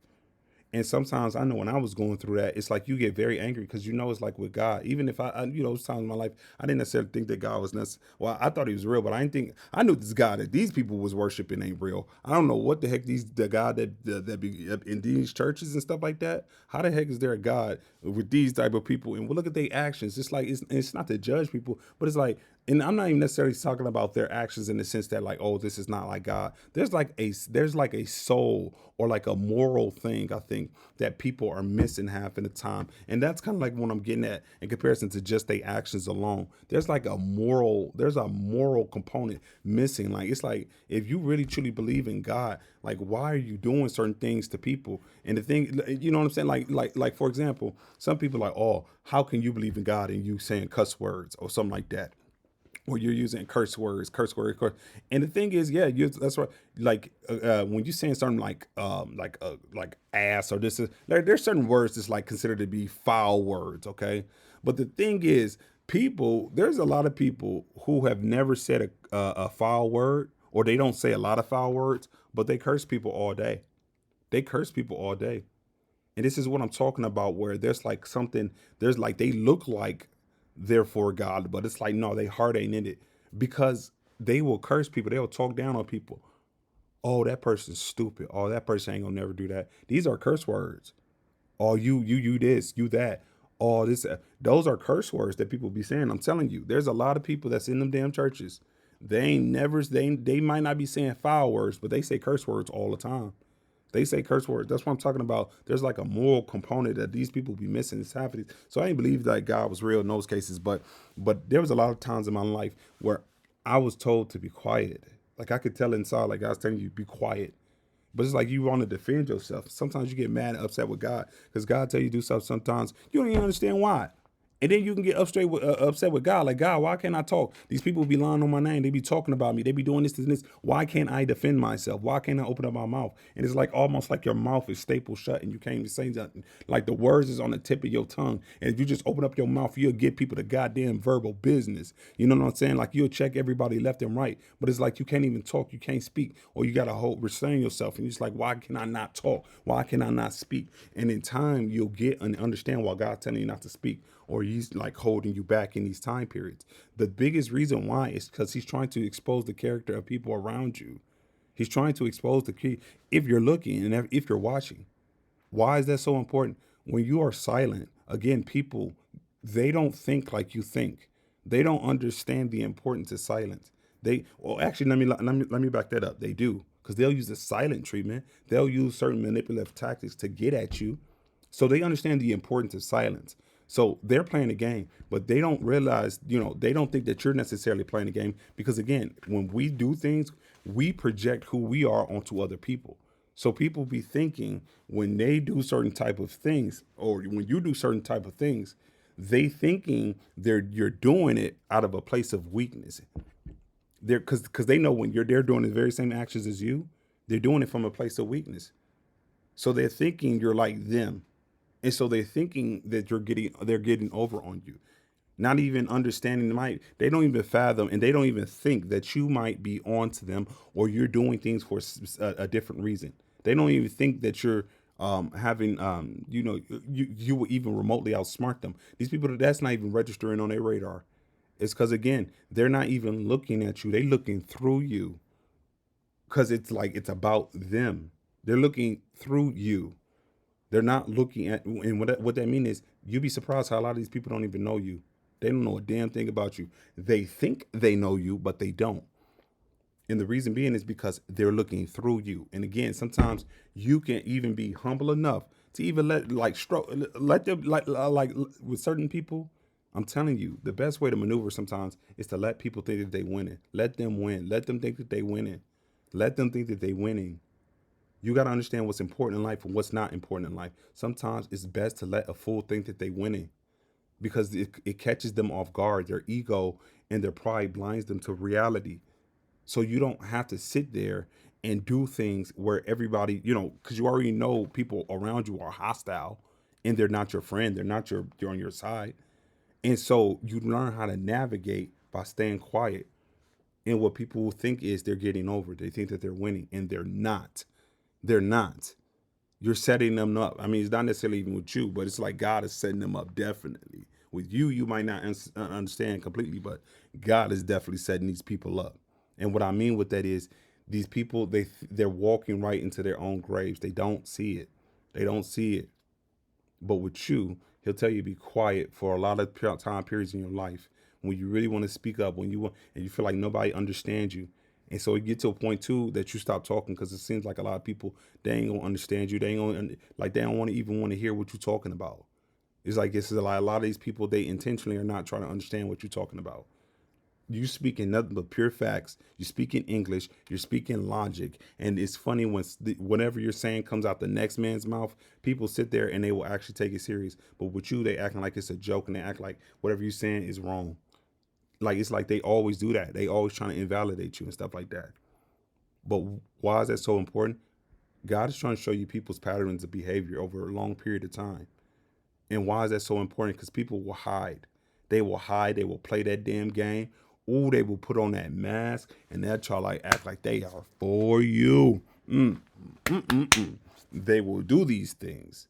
And sometimes I know when I was going through that, it's like you get very angry because it's like with God. Even if those times in my life, I didn't necessarily think that God was necessary. Well, I thought He was real, but I didn't think I knew this God that these people was worshiping ain't real. I don't know what the heck the God that be in these churches and stuff like that. How the heck is there a God with these type of people? And we look at their actions. It's like it's not to judge people, but it's like And I'm not even necessarily talking about their actions in the sense that like, oh, this is not like God. There's like a soul or like a moral thing, I think, that people are missing half in the time. And that's kind of like what I'm getting at in comparison to just their actions alone. There's a moral component missing. Like it's like if you really truly believe in God, like why are you doing certain things to people? And the thing, you know what I'm saying? Like for example, some people are like, oh, how can you believe in God and you saying cuss words or something like that? Or you're using curse words, curse. And the thing is, yeah, that's right. Like when you're saying something like ass or this is there's certain words that's like considered to be foul words, okay? But the thing is, there's a lot of people who have never said a foul word, or they don't say a lot of foul words, but they curse people all day. They curse people all day. And this is what I'm talking about, where there's like they look like they're for God, but it's like, no, they heart ain't in it because they will curse people. They will talk down on people. Oh, that person's stupid. Oh, that person ain't gonna never do that. These are curse words. Oh, you this, you that. Oh, this, those are curse words that people be saying. I'm telling you, there's a lot of people that's in them damn churches. They might not be saying foul words, but they say curse words all the time. They say curse words. That's what I'm talking about. There's like a moral component that these people be missing. It's happening. So I didn't believe that God was real in those cases, but there was a lot of times in my life where I was told to be quiet. Like I could tell inside, like I was telling you, be quiet. But it's like you want to defend yourself. Sometimes you get mad and upset with God because God tell you to do stuff. Sometimes you don't even understand why. And then you can get upset with God. Like, God, why can't I talk? These people be lying on my name. They be talking about me. They be doing this and this. Why can't I defend myself? Why can't I open up my mouth? And it's like almost like your mouth is stapled shut and you can't even say nothing. Like the words is on the tip of your tongue. And if you just open up your mouth, you'll give people the goddamn verbal business. You know what I'm saying? Like you'll check everybody left and right. But it's like you can't even talk. You can't speak. Or you got to hold restrain yourself. And you're just like, why can I not talk? Why can I not speak? And in time, you'll get and understand why God's telling you not to speak, or he's like holding you back in these time periods. The biggest reason why is because he's trying to expose the character of people around you. He's trying to expose the key. If you're looking and if you're watching, why is that so important? When you are silent, again, people, they don't think like you think. They don't understand the importance of silence. Well, actually, let me back that up. They do, because they'll use the silent treatment. They'll use certain manipulative tactics to get at you. So they understand the importance of silence. So they're playing a game, but they don't realize, they don't think that you're necessarily playing a game because, again, when we do things, we project who we are onto other people. So people be thinking when they do certain type of things, or when you do certain type of things, they thinking you're doing it out of a place of weakness. They're because they know when they're doing the very same actions as you, they're doing it from a place of weakness. So they're thinking you're like them. And so they're thinking that they're getting over on you. Not even understanding they don't even fathom and they don't even think that you might be on to them or you're doing things for a different reason. They don't even think that you're having you will even remotely outsmart them. These people, that's not even registering on their radar. It's because, again, they're not even looking at you. They're looking through you because it's like it's about them. They're looking through you. They're not looking at, and what that means is you'd be surprised how a lot of these people don't even know you. They don't know a damn thing about you. They think they know you, but they don't. And the reason being is because they're looking through you. And again, sometimes you can even be humble enough to even let them like with certain people. I'm telling you, the best way to maneuver sometimes is to let people think that they winning. Let them win. Let them think that they winning. Let them think that they winning. You got to understand what's important in life and what's not important in life. Sometimes it's best to let a fool think that they winning because it catches them off guard. Their ego and their pride blinds them to reality. So you don't have to sit there and do things where everybody, because you already know people around you are hostile and they're not your friend. They're on your side. And so you learn how to navigate by staying quiet. And what people think is they're getting over. They think that they're winning and they're not. They're not. You're setting them up. I mean, it's not necessarily even with you, but it's like God is setting them up definitely. With you, you might not understand completely, but God is definitely setting these people up. And what I mean with that is these people, they're walking right into their own graves. They don't see it. They don't see it. But with you, he'll tell you to be quiet for a lot of time periods in your life when you really want to speak up, when you want, and you feel like nobody understands you. And so it get to a point too that you stop talking because it seems like a lot of people, they ain't gonna understand you. They ain't gonna, like, they don't want to even want to hear what you're talking about. It's like it's a lot of these people, they intentionally are not trying to understand what you're talking about. You speaking nothing but pure facts. You speaking English. You're speaking logic. And it's funny when whatever you're saying comes out the next man's mouth, people sit there and they will actually take it serious. But with you, they acting like it's a joke and they act like whatever you're saying is wrong. Like it's like they always do that. They always trying to invalidate you and stuff like that. But why is that so important? God is trying to show you people's patterns of behavior over a long period of time. And why is that so important? Because people will hide. They will hide. They will play that damn game. Ooh, they will put on that mask and they'll try like act like they are for you. They will do these things.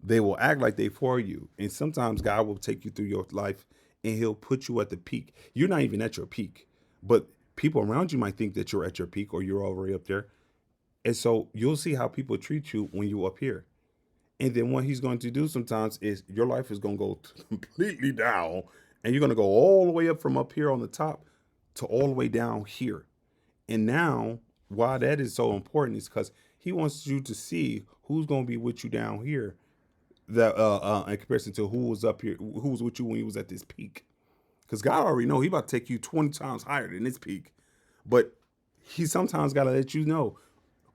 They will act like they for you. And sometimes God will take you through your life and he'll put you at the peak. You're not even at your peak, but people around you might think that you're at your peak or you're already up there. And so you'll see how people treat you when you're up here. And then what he's going to do sometimes is your life is going to go completely down and you're going to go all the way up from up here on the top to all the way down here. And now, why that is so important is because he wants you to see who's going to be with you down here that in comparison to who was up here, who was with you when he was at this peak. Because God already know he about to take you 20 times higher than this peak. But he sometimes got to let you know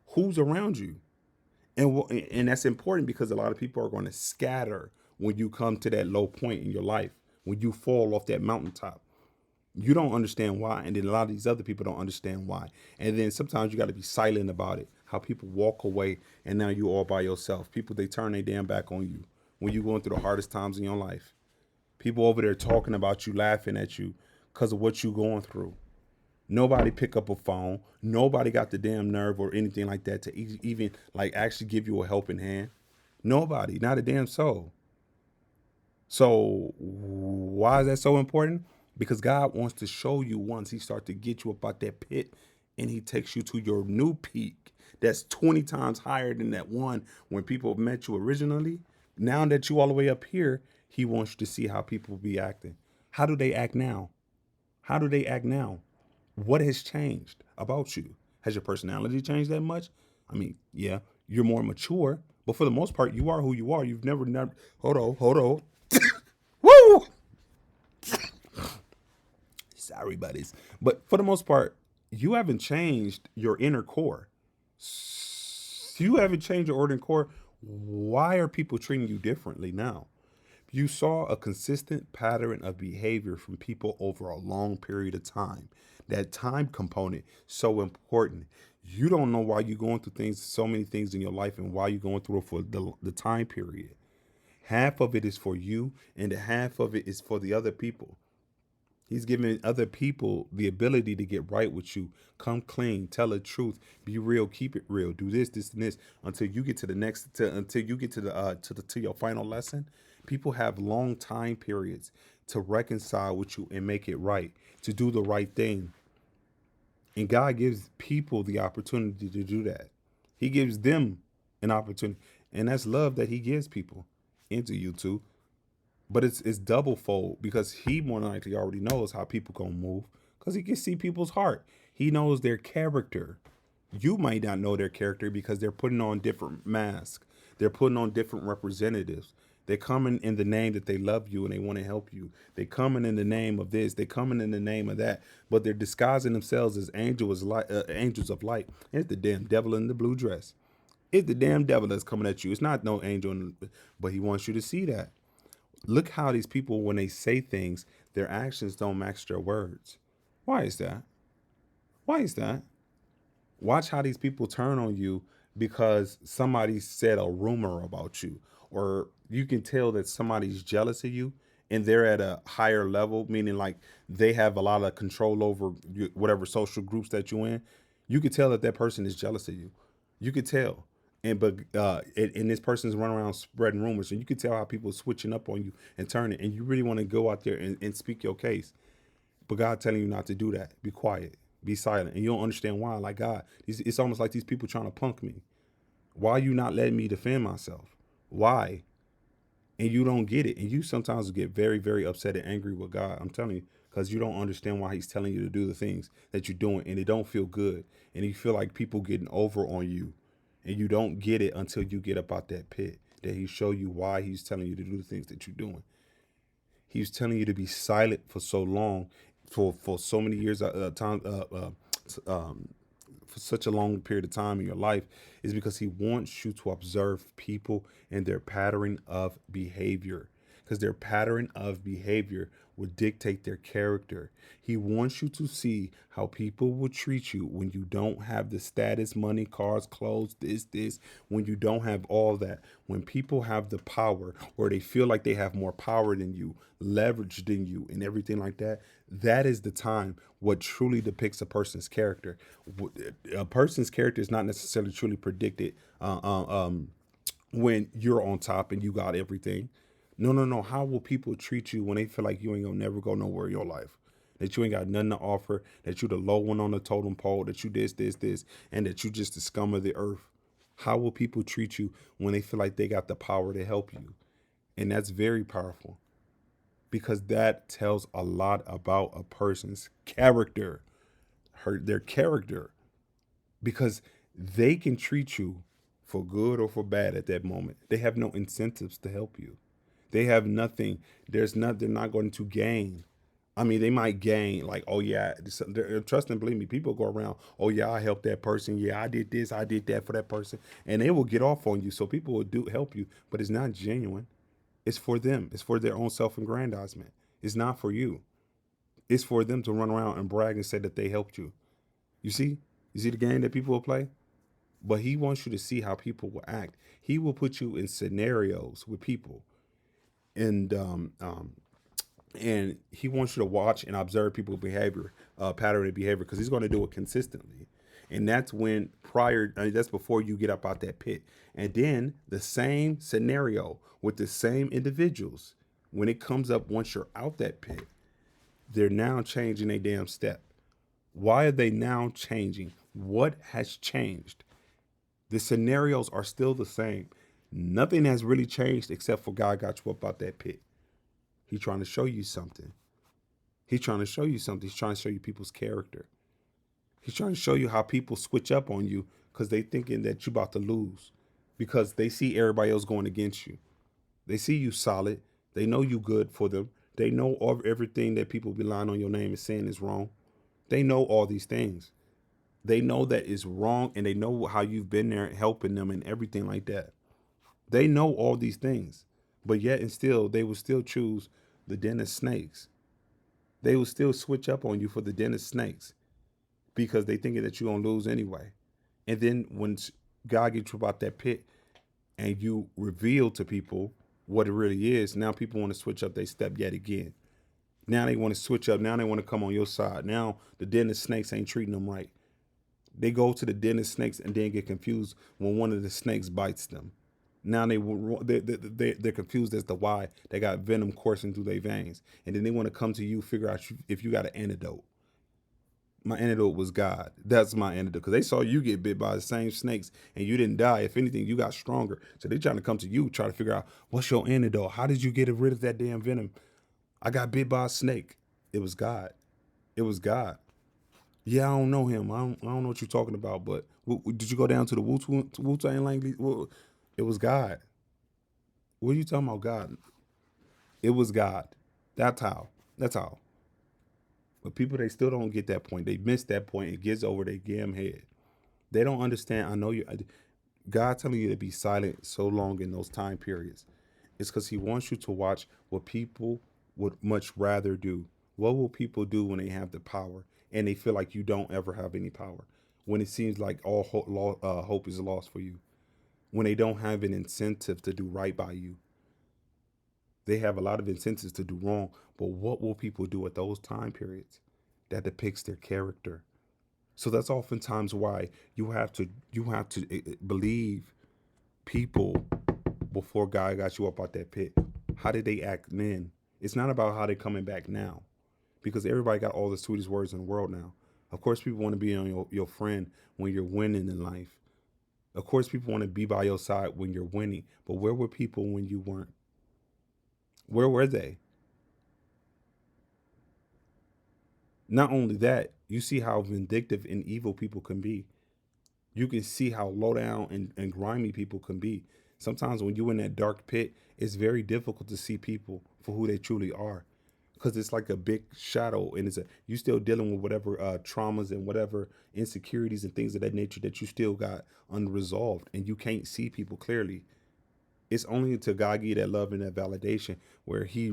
who's around you. And that's important because a lot of people are going to scatter when you come to that low point in your life, when you fall off that mountaintop. You don't understand why, and then a lot of these other people don't understand why. And then sometimes you got to be silent about it. How people walk away, and now you all by yourself. People, they turn their damn back on you when you're going through the hardest times in your life. People over there talking about you, laughing at you because of what you're going through. Nobody pick up a phone. Nobody got the damn nerve or anything like that to even like actually give you a helping hand. Nobody, not a damn soul. So why is that so important? Because God wants to show you once he starts to get you up out that pit and he takes you to your new peak that's 20 times higher than that one when people met you originally. Now that you all the way up here, he wants you to see how people be acting. How do they act now? How do they act now? What has changed about you? Has your personality changed that much? I mean, yeah, you're more mature, but for the most part, you are who you are. You've never, hold on. Woo! Sorry, buddies. But for the most part, you haven't changed your inner core. You haven't changed your inner core. Why are people treating you differently now? You saw a consistent pattern of behavior from people over a long period of time. That time component so important. You don't know why you're going through things, so many things in your life, and why you're going through it for the time period. Half of it is for you, and the half of it is for the other people. He's giving other people the ability to get right with you. Come clean, tell the truth, be real, keep it real. Do this, this, and this until you get to the next. Until you get to to your final lesson. People have long time periods to reconcile with you and make it right, to do the right thing. And God gives people the opportunity to do that. He gives them an opportunity, and that's love that He gives people into you too. But it's double fold because he more than likely already knows how people gonna move because he can see people's heart. He knows their character. You might not know their character because they're putting on different masks. They're putting on different representatives. They're coming in the name that they love you and they want to help you. They're coming in the name of this. They're coming in the name of that. But they're disguising themselves as angels of light. It's the damn devil in the blue dress. It's the damn devil that's coming at you. It's not no angel, but he wants you to see that. Look how these people, when they say things, their actions don't match their words. Why is that? Why is that? Watch how these people turn on you because somebody said a rumor about you, or you can tell that somebody's jealous of you and they're at a higher level, meaning like they have a lot of control over whatever social groups that you're in. You could tell that that person is jealous of you. You could tell. And this person's running around spreading rumors, and you can tell how people are switching up on you and turning, and you really want to go out there and speak your case. But God telling you not to do that. Be quiet. Be silent. And you don't understand why. Like God, it's almost like these people trying to punk me. Why are you not letting me defend myself? Why? And you don't get it. And you sometimes get very, very upset and angry with God. I'm telling you, because you don't understand why he's telling you to do the things that you're doing, and it don't feel good, and you feel like people getting over on you, and you don't get it until you get up out that pit. That he show you why he's telling you to do the things that you're doing. He's telling you to be silent for so long, for so many years, for such a long period of time in your life, is because he wants you to observe people and their pattern of behavior, because their pattern of behavior would dictate their character. He wants you to see how people will treat you when you don't have the status, money, cars, clothes, this, when you don't have all that. When people have the power, or they feel like they have more power than you, leverage than you, and everything like that, that is the time what truly depicts a person's character. A person's character is not necessarily truly predicted when you're on top and you got everything. No, no, no. How will people treat you when they feel like you ain't gonna never go nowhere in your life? That you ain't got nothing to offer, that you the low one on the totem pole, that you this, and that you just the scum of the earth. How will people treat you when they feel like they got the power to help you? And that's very powerful, because that tells a lot about a person's character, their character, because they can treat you for good or for bad at that moment. They have no incentives to help you. They have nothing. They're not going to gain. I mean, they might gain, like, oh yeah, trust and believe me. People go around, oh yeah, I helped that person. Yeah, I did this, I did that for that person, and they will get off on you. So people will do help you, but it's not genuine. It's for them. It's for their own self-aggrandizement. It's not for you. It's for them to run around and brag and say that they helped you. You see? You see the game that people will play? But he wants you to see how people will act. He will put you in scenarios with people, and and he wants you to watch and observe people's behavior, pattern of behavior, because he's going to do it consistently. And that's when that's before you get up out that pit. And then the same scenario with the same individuals, when it comes up once you're out that pit, they're now changing a damn step. Why are they now changing? What has changed? The scenarios are still the same. Nothing has really changed except for God got you up out that pit. He's trying to show you something. He's trying to show you something. He's trying to show you people's character. He's trying to show you how people switch up on you because they thinking that you about to lose, because they see everybody else going against you. They see you solid. They know you good for them. They know everything that people be lying on your name and saying is wrong. They know all these things. They know that it's wrong, and they know how you've been there helping them and everything like that. They know all these things, but yet and still, they will still choose the den of snakes. They will still switch up on you for the den of snakes because they thinking that you're going to lose anyway. And then when God gets you about that pit and you reveal to people what it really is, now people want to switch up their step yet again. Now they want to switch up. Now they want to come on your side. Now the den of snakes ain't treating them right. They go to the den of snakes and then get confused when one of the snakes bites them. Now they're confused as to why they got venom coursing through their veins, and then they want to come to you, figure out if you got an antidote. My antidote was God. That's my antidote, because they saw you get bit by the same snakes and you didn't die. If anything, you got stronger. So they trying to come to you, try to figure out what's your antidote. How did you get rid of that damn venom? I got bit by a snake. It was God. It was God. Yeah, I don't know him. I don't know what you're talking about. But did you go down to the Wu Tang language? Well, it was God. What are you talking about, God? It was God. That's how. That's how. But people, they still don't get that point. They miss that point. It gets over their damn head. They don't understand. I know you. God telling you to be silent so long in those time periods. It's because He wants you to watch what people would much rather do. What will people do when they have the power and they feel like you don't ever have any power? When it seems like all hope is lost for you. When they don't have an incentive to do right by you. They have a lot of incentives to do wrong. But what will people do at those time periods? That depicts their character. So that's oftentimes why you have to believe people before God got you up out that pit. How did they act then? It's not about how they're coming back now, because everybody got all the sweetest words in the world now. Of course, people want to be on your friend when you're winning in life. Of course, people want to be by your side when you're winning. But where were people when you weren't? Where were they? Not only that, you see how vindictive and evil people can be. You can see how low down and grimy people can be. Sometimes when you're in that dark pit, it's very difficult to see people for who they truly are, because it's like a big shadow, and you still dealing with whatever traumas and whatever insecurities and things of that nature that you still got unresolved, and you can't see people clearly. It's only until God give you that love and that validation where he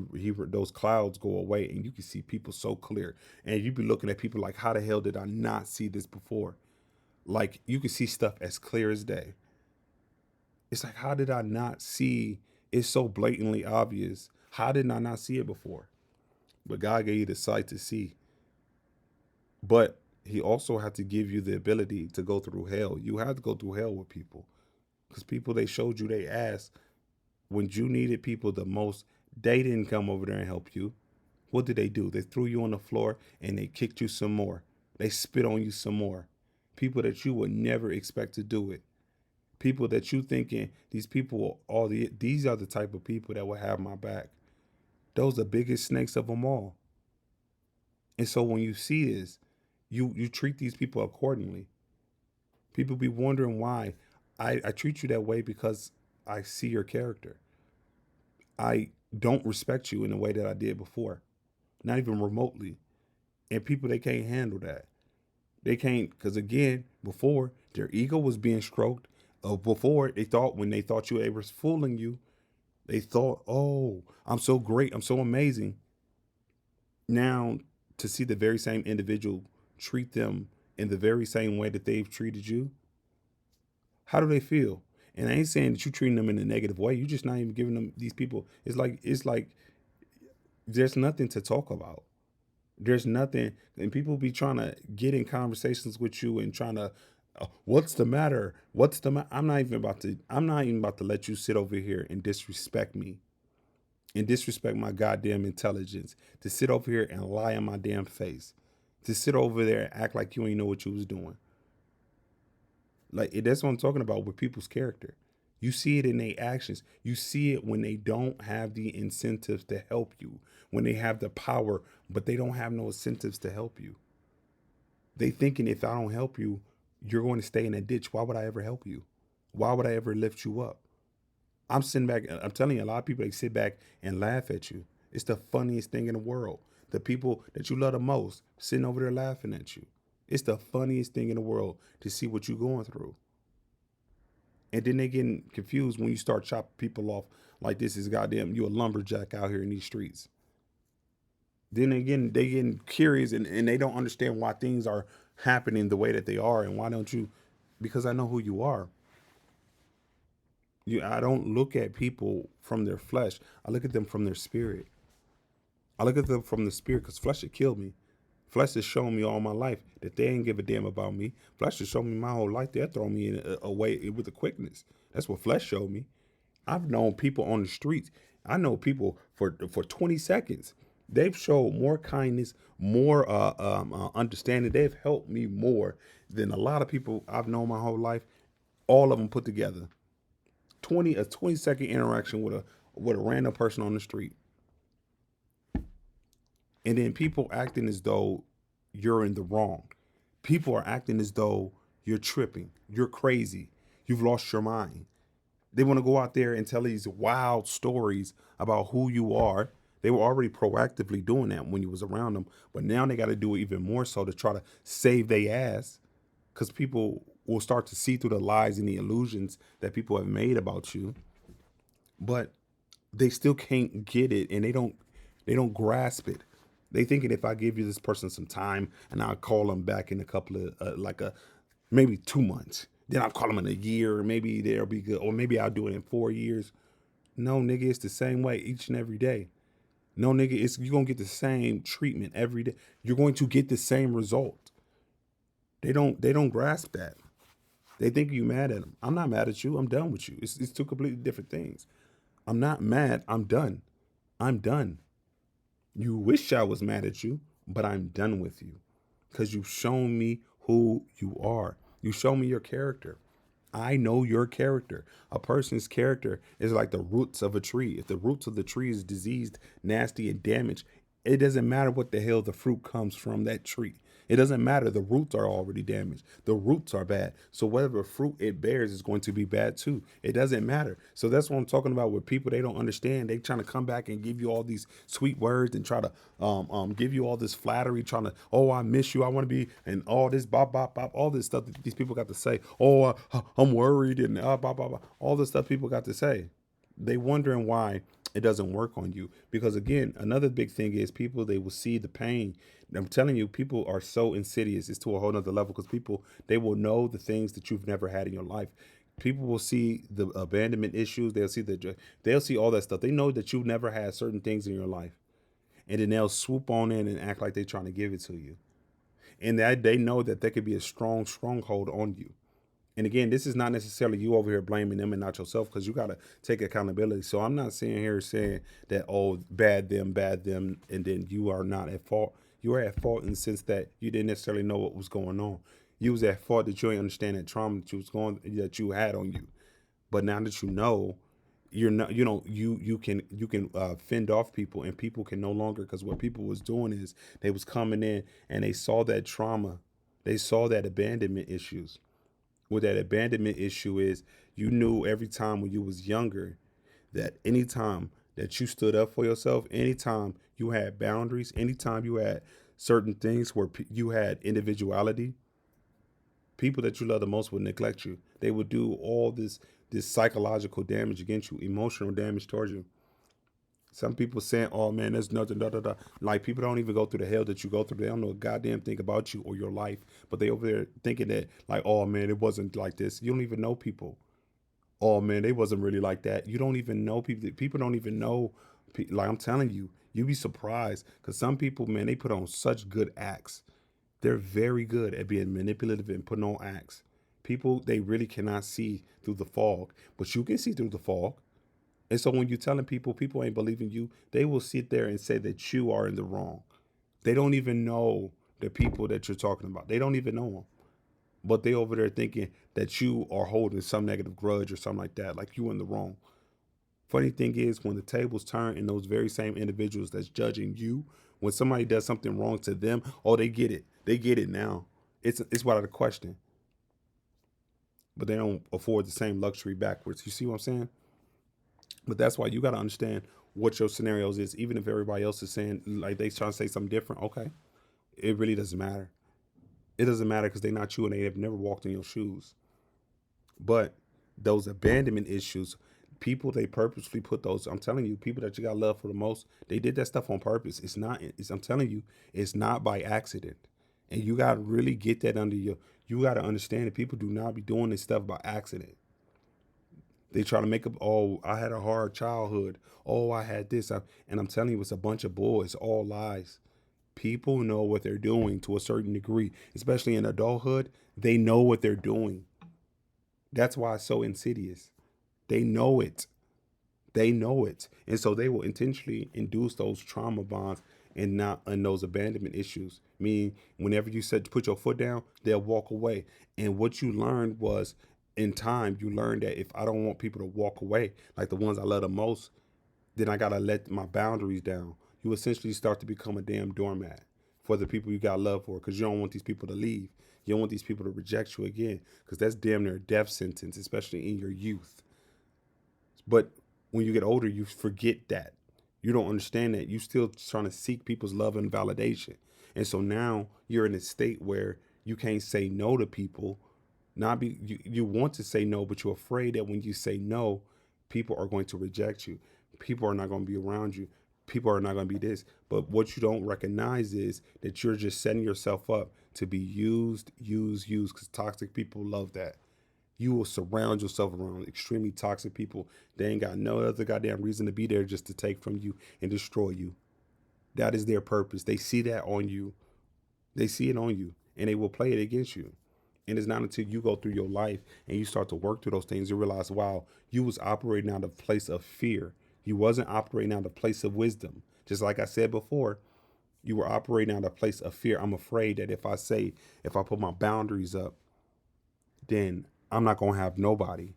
those clouds go away and you can see people so clear, and you be looking at people like, how the hell did I not see this before? Like, you can see stuff as clear as day. It's like, how did I not see? It's so blatantly obvious. How did I not see it before? But God gave you the sight to see. But he also had to give you the ability to go through hell. You had to go through hell with people, because people, they showed you they ass when you needed people the most. They didn't come over there and help you. What did they do? They threw you on the floor and they kicked you some more. They spit on you some more. People that you would never expect to do it. People that you thinking, these people, these are the type of people that will have my back. Those are the biggest snakes of them all. And so when you see this, you treat these people accordingly. People be wondering why. I treat you that way because I see your character. I don't respect you in the way that I did before, not even remotely. And people, they can't handle that. They can't, because again, before their ego was being stroked. Before they thought, when they thought they were fooling you, they thought, oh, I'm so great, I'm so amazing. Now, to see the very same individual treat them in the very same way that they've treated you, how do they feel? And I ain't saying that you're treating them in a negative way. You're just not even giving them, these people. It's like there's nothing to talk about. There's nothing, and people be trying to get in conversations with you and trying to, what's the matter? What's the matter? I'm not even about to. I'm not even about to let you sit over here and disrespect me and disrespect my goddamn intelligence. To sit over here and lie in my damn face. To sit over there and act like you ain't know what you was doing. Like, that's what I'm talking about with people's character. You see it in their actions. You see it when they don't have the incentives to help you. When they have the power, but they don't have no incentives to help you. They thinking, if I don't help you, you're going to stay in that ditch. Why would I ever help you? Why would I ever lift you up? I'm sitting back. I'm telling you, a lot of people, they sit back and laugh at you. It's the funniest thing in the world. The people that you love the most sitting over there laughing at you. It's the funniest thing in the world to see what you're going through. And then they getting confused when you start chopping people off like this is goddamn, you a lumberjack out here in these streets. Then again, they getting curious, and they don't understand why things are happening the way that they are, and why don't you? Because I know who you are. I don't look at people from their flesh. I look at them from their spirit. I look at them from the spirit, because flesh would kill me. Flesh has shown me all my life that they ain't give a damn about me. Flesh has shown me my whole life they'll throw me in away with a quickness. That's what flesh showed me. I've known people on the streets. I know people for 20 seconds. They've showed more kindness, more understanding. They've helped me more than a lot of people I've known my whole life, all of them put together. 20-second interaction with a random person on the street, and then people acting as though you're in the wrong. People are acting as though you're tripping, you're crazy, you've lost your mind. They want to go out there and tell these wild stories about who you are. They were already proactively doing that when you was around them, but now they got to do it even more so to try to save their ass, because people will start to see through the lies and the illusions that people have made about you. But they still can't get it, and they don't grasp it. They thinking, if I give you this person some time and I'll call them back in a couple of like a maybe 2 months, then I'll call them in a year, maybe they'll be good, or maybe I'll do it in 4 years. No, nigga, it's the same way each and every day. No, nigga, it's you're gonna get the same treatment every day. You're going to get the same result. They don't grasp that. They think you mad at them. I'm not mad at you. I'm done with you. It's two completely different things. I'm not mad. I'm done. I'm done. You wish I was mad at you, but I'm done with you, because you've shown me who you are. You show me your character. I know your character. A person's character is like the roots of a tree. If the roots of the tree is diseased, nasty, and damaged, It doesn't matter what the hell the fruit comes from that tree. It doesn't matter. The roots are already damaged. The roots are bad. So whatever fruit it bears is going to be bad too. It doesn't matter. So that's what I'm talking about with people. They don't understand. They trying to come back and give you all these sweet words and try to give you all this flattery, trying to, oh, I miss you. I want to be, and all this bop, bop, bop, all this stuff that these people got to say. Oh, I'm worried and bop, bop, bop. All the stuff people got to say. They wondering why it doesn't work on you, because again, another big thing is people, they will see the pain. I'm telling you, people are so insidious. It's to a whole nother level, because people, they will know the things that you've never had in your life. People will see the abandonment issues. They'll see all that stuff. They know that you never had certain things in your life, and then they'll swoop on in and act like they're trying to give it to you, and that they know that there could be a stronghold on you. And again, this is not necessarily you over here blaming them and not yourself, because you got to take accountability. So I'm not sitting here saying that, oh, bad them, and then you are not at fault. You are at fault in the sense that you didn't necessarily know what was going on. You was at fault that you didn't understand that trauma that you had on you. But now that you know, you're not, you can fend off people, and people can no longer, because what people was doing is they was coming in and they saw that trauma, they saw that abandonment issues. What that abandonment issue is, you knew every time when you was younger that anytime that you stood up for yourself, anytime you had boundaries, anytime you had certain things where you had individuality, people that you love the most would neglect you. They would do all this psychological damage against you, emotional damage towards you. Some people saying, "Oh man, there's nothing." Da, da, da. Like, people don't even go through the hell that you go through. They don't know a goddamn thing about you or your life, but they over there thinking that, like, "Oh man, it wasn't like this." You don't even know people. Oh man, they wasn't really like that. You don't even know people. People don't even know. Like, I'm telling you, you be surprised, because some people, man, they put on such good acts. They're very good at being manipulative and putting on acts. People, they really cannot see through the fog, but you can see through the fog. And so when you're telling people, people ain't believing you, they will sit there and say that you are in the wrong. They don't even know the people that you're talking about. They don't even know them. But they over there thinking that you are holding some negative grudge or something like that, like you in the wrong. Funny thing is, when the tables turn and those very same individuals that's judging you, when somebody does something wrong to them, oh, they get it. They get it now. It's without a question. But they don't afford the same luxury backwards. You see what I'm saying? But that's why you got to understand what your scenarios is. Even if everybody else is saying, like, they trying to say something different, okay, it really doesn't matter. It doesn't matter, because they're not you and they have never walked in your shoes. But those abandonment issues, people, they purposely put those. I'm telling you, people that you got love for the most, they did that stuff on purpose. It's not. I'm telling you, it's not by accident. And you got to really get that under your. You got to understand that people do not be doing this stuff by accident. They try to make up, oh, I had a hard childhood. Oh, I had this. And I'm telling you, it's a bunch of bull. It's all lies. People know what they're doing to a certain degree, especially in adulthood. They know what they're doing. That's why it's so insidious. They know it. They know it. And so they will intentionally induce those trauma bonds and not and those abandonment issues. Meaning, whenever you said to put your foot down, they'll walk away. And what you learned was, in time, you learned that if I don't want people to walk away, like the ones I love the most, then I gotta let my boundaries down. You essentially start to become a damn doormat for the people you got love for, because you don't want these people to leave. You don't want these people to reject you again, because that's damn near a death sentence, especially in your youth. But when you get older, you forget that. You don't understand that. You still trying to seek people's love and validation. And so now you're in a state where you can't say no to people. Not be you want to say no, but you're afraid that when you say no, people are going to reject you. People are not going to be around you. People are not going to be this. But what you don't recognize is that you're just setting yourself up to be used, because toxic people love that. You will surround yourself around extremely toxic people. They ain't got no other goddamn reason to be there, just to take from you and destroy you. That is their purpose. They see that on you. They see it on you, and they will play it against you. And it's not until you go through your life and you start to work through those things, you realize, wow, you was operating out of a place of fear. You wasn't operating out of a place of wisdom. Just like I said before, you were operating out of a place of fear. I'm afraid that if I put my boundaries up, then I'm not gonna have nobody.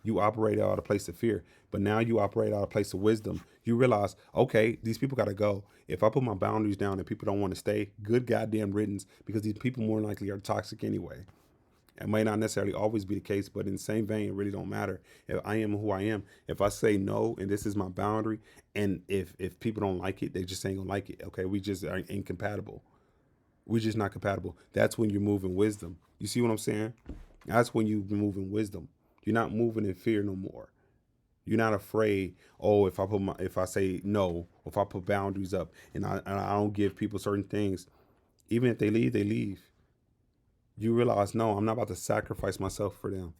You operate out of a place of fear, but now you operate out of a place of wisdom. You realize, okay, these people got to go. If I put my boundaries down and people don't want to stay, good goddamn riddance, because these people more than likely are toxic anyway. It may not necessarily always be the case, but in the same vein, it really don't matter. If I am who I am, if I say no and this is my boundary, and if people don't like it, they just ain't gonna like it. Okay, we just are incompatible. We're just not compatible. That's when you're moving wisdom. You see what I'm saying? That's when you're moving wisdom. You're not moving in fear no more. You're not afraid. Oh, if I say no, if I put boundaries up, and I don't give people certain things, even if they leave, they leave. You realize, no, I'm not about to sacrifice myself for them.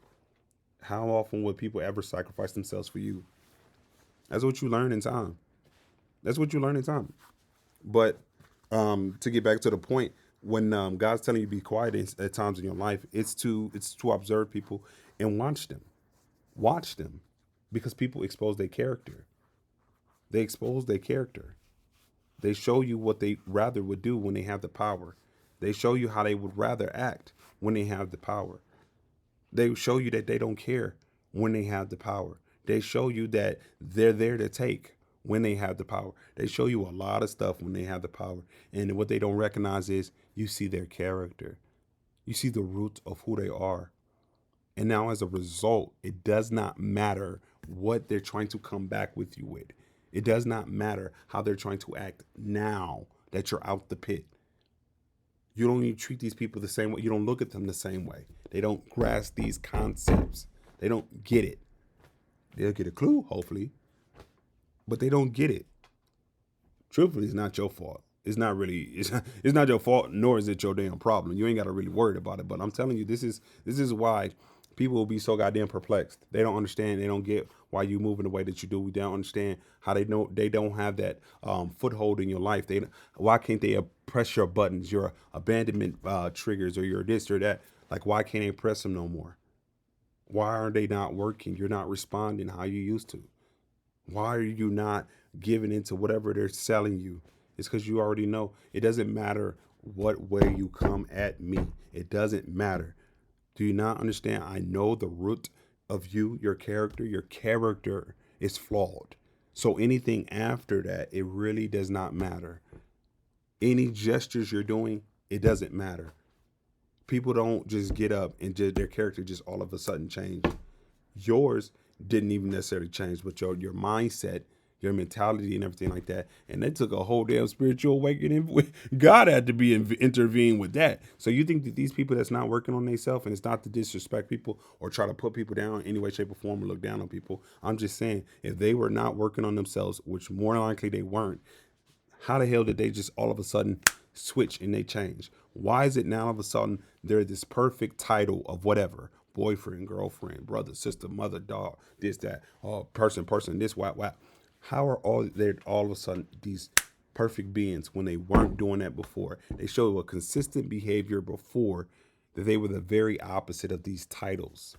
How often would people ever sacrifice themselves for you? That's what you learn in time. That's what you learn in time. But to get back to the point, when God's telling you to be quiet at times in your life, it's to observe people and watch them, because people expose their character. They expose their character. They show you what they rather would do when they have the power. They show you how they would rather act when they have the power. They show you that they don't care when they have the power. They show you that they're there to take when they have the power. They show you a lot of stuff when they have the power. And what they don't recognize is you see their character. You see the root of who they are. And now as a result, it does not matter what they're trying to come back with you with. It does not matter how they're trying to act now that you're out the pit. You don't even treat these people the same way. You don't look at them the same way. They don't grasp these concepts. They don't get it. They'll get a clue, hopefully, but they don't get it. Truthfully, it's not your fault. It's not your fault, nor is it your damn problem. You ain't got to really worry about it. But I'm telling you, this is why people will be so goddamn perplexed. They don't understand. They don't get why you move in the way that you do. They don't understand how they don't have that foothold in your life. Why can't they press your buttons, your abandonment triggers, or your this or that? Like, why can't they press them no more? Why are they not working? You're not responding how you used to. Why are you not giving into whatever they're selling you? It's because you already know. It doesn't matter what way you come at me. It doesn't matter. Do you not understand? I know the root of you, your character. Your character is flawed. So anything after that, it really does not matter. Any gestures you're doing, it doesn't matter. People don't just get up and their character just all of a sudden change. Yours didn't even necessarily change, but your mindset, your mentality, and everything like that. And they took a whole damn spiritual awakening. God had to be intervene with that. So you think that these people that's not working on themselves, and it's not to disrespect people or try to put people down in any way, shape, or form, or look down on people. I'm just saying, if they were not working on themselves, which more than likely they weren't, how the hell did they just all of a sudden switch and they change? Why is it now all of a sudden they're this perfect title of whatever? Boyfriend, girlfriend, brother, sister, mother, dog, this, that, person, this, whap. How are they all of a sudden these perfect beings when they weren't doing that before? They showed a consistent behavior before that they were the very opposite of these titles.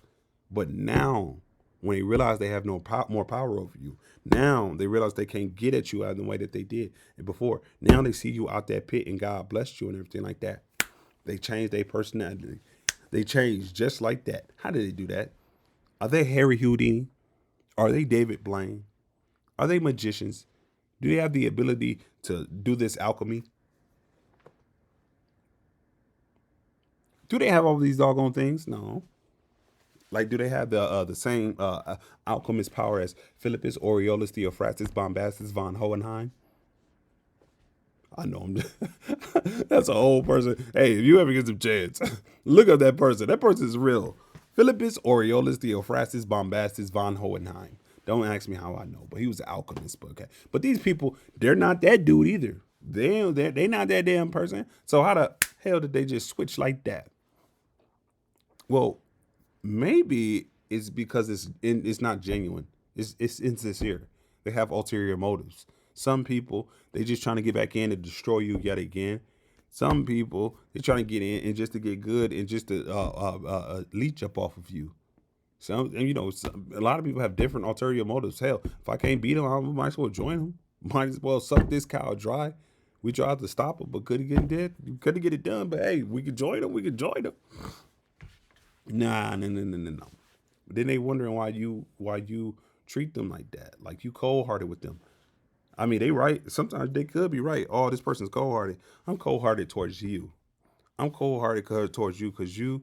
But now, when they realize they have more power over you, now they realize they can't get at you out of the way that they did before. Now they see you out that pit and God blessed you and everything like that. They changed their personality. They changed just like that. How did they do that? Are they Harry Houdini? Are they David Blaine? Are they magicians? Do they have the ability to do this alchemy? Do they have all these doggone things? No. Like, do they have the same alchemist power as Philippus, Aureolus, Theophrastus, Bombastus, von Hohenheim? I know him. That's a whole person. Hey, if you ever get some chance, look up that person. That person is real. Philippus, Aureolus, Theophrastus, Bombastus, von Hohenheim. Don't ask me how I know, but he was an alchemist. But okay, but these people, they're not that dude either. They not that damn person. So how the hell did they just switch like that? Well, maybe it's because it's not genuine. It's insincere. They have ulterior motives. Some people, they just trying to get back in and destroy you yet again. Some people, they trying to get in and just to get good and just to leech up off of you. Some, and a lot of people have different ulterior motives. Hell, if I can't beat them, I might as well join them. Might as well suck this cow dry. We tried to stop them, but couldn't get it. Couldn't get it done. But hey, we could join them. We could join them. Nah, no. Then they wondering why you treat them like that, like you cold hearted with them. I mean, they right. Sometimes they could be right. Oh, this person's cold hearted. I'm cold hearted towards you. I'm cold hearted towards you because you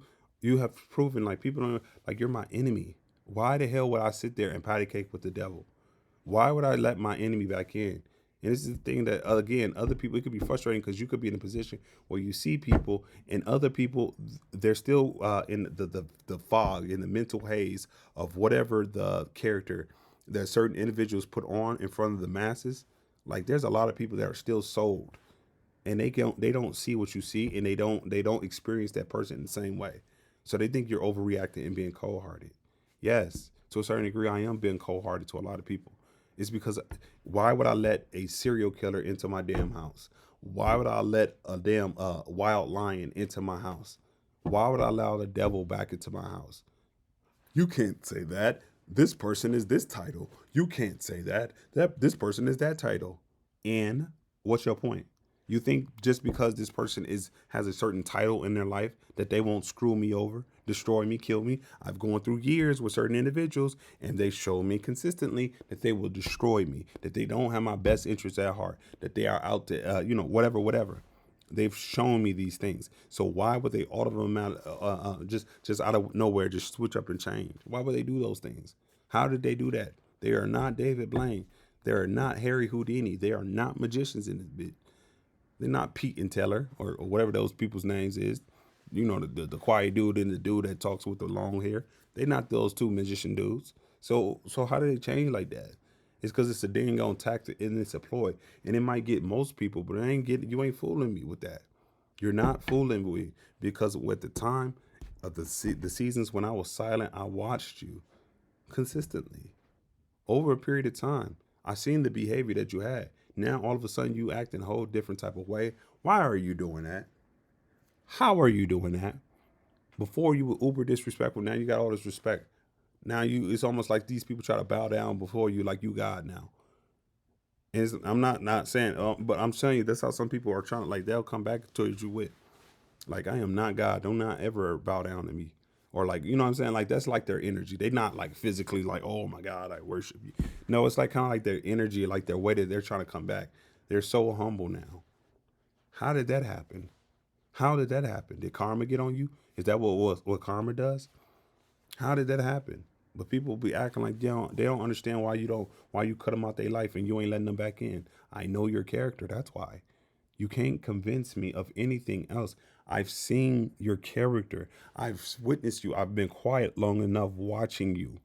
have proven like people don't like you're my enemy. Why the hell would I sit there and patty cake with the devil? Why would I let my enemy back in? And this is the thing that again, other people it could be frustrating because you could be in a position where you see people and other people they're still in the fog in the mental haze of whatever the character that certain individuals put on in front of the masses. Like there's a lot of people that are still sold and they don't see what you see and they don't experience that person in the same way. So they think you're overreacting and being cold hearted. Yes, to a certain degree, I am being cold hearted to a lot of people. It's because why would I let a serial killer into my damn house? Why would I let a damn wild lion into my house? Why would I allow the devil back into my house? You can't say that. This person is this title. You can't say that. That this person is that title. And what's your point? You think just because this person is has a certain title in their life that they won't screw me over, destroy me, kill me? I've gone through years with certain individuals and they show me consistently that they will destroy me, that they don't have my best interests at heart, that they are out to whatever, whatever. They've shown me these things. So why would they all of them out, just out of nowhere just switch up and change? Why would they do those things? How did they do that? They are not David Blaine. They are not Harry Houdini. They are not magicians in this bit. They're not Pete and Teller or whatever those people's names is. You know the quiet dude and the dude that talks with the long hair. They're not those two magician dudes. So how do they change like that? It's because it's a dang on tactic and it's a ploy, and it might get most people, but it ain't get you ain't fooling me with that. You're not fooling me because at the time of the seasons when I was silent, I watched you consistently over a period of time. I seen the behavior that you had. Now all of a sudden you act in a whole different type of way. Why are you doing that? How are you doing that? Before you were uber disrespectful. Now you got all this respect. Now it's almost like these people try to bow down before you like you God now. And I'm not saying, but I'm saying you that's how some people are trying to like they'll come back towards you with like I am not God. Do not ever bow down to me. Or like you know what I'm saying? Like that's like their energy. They not like physically like, oh my God, I worship you. No, it's like kind of like their energy, like their way that they're trying to come back. They're so humble now. How did that happen? How did that happen? Did karma get on you? Is that what karma does? How did that happen? But people be acting like they don't understand why you cut them out their life and you ain't letting them back in. I know your character. That's why. You can't convince me of anything else. I've seen your character. I've witnessed you. I've been quiet long enough watching you.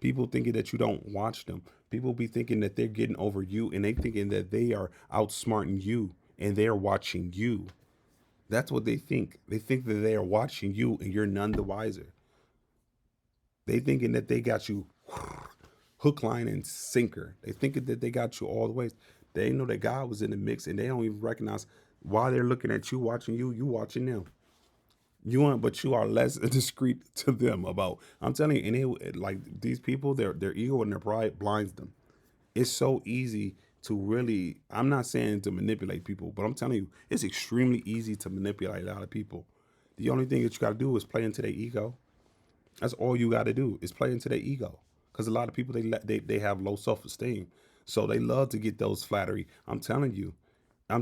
People thinking that you don't watch them. People be thinking that they're getting over you and they thinking that they are outsmarting you and they're watching you. That's what they think. They think that they are watching you and you're none the wiser. They thinking that they got you hook, line, and sinker. They thinking that they got you all the ways. They know that God was in the mix, and they don't even recognize why they're looking at you, watching you. You watching them. But you are less discreet to them about. I'm telling you, and like these people, their ego and their pride blinds them. It's so easy to really. I'm not saying to manipulate people, but I'm telling you, it's extremely easy to manipulate a lot of people. The only thing that you got to do is play into their ego. That's all you got to do is play into their ego. Because a lot of people they have low self esteem, so they love to get those flattery. I'm telling you, I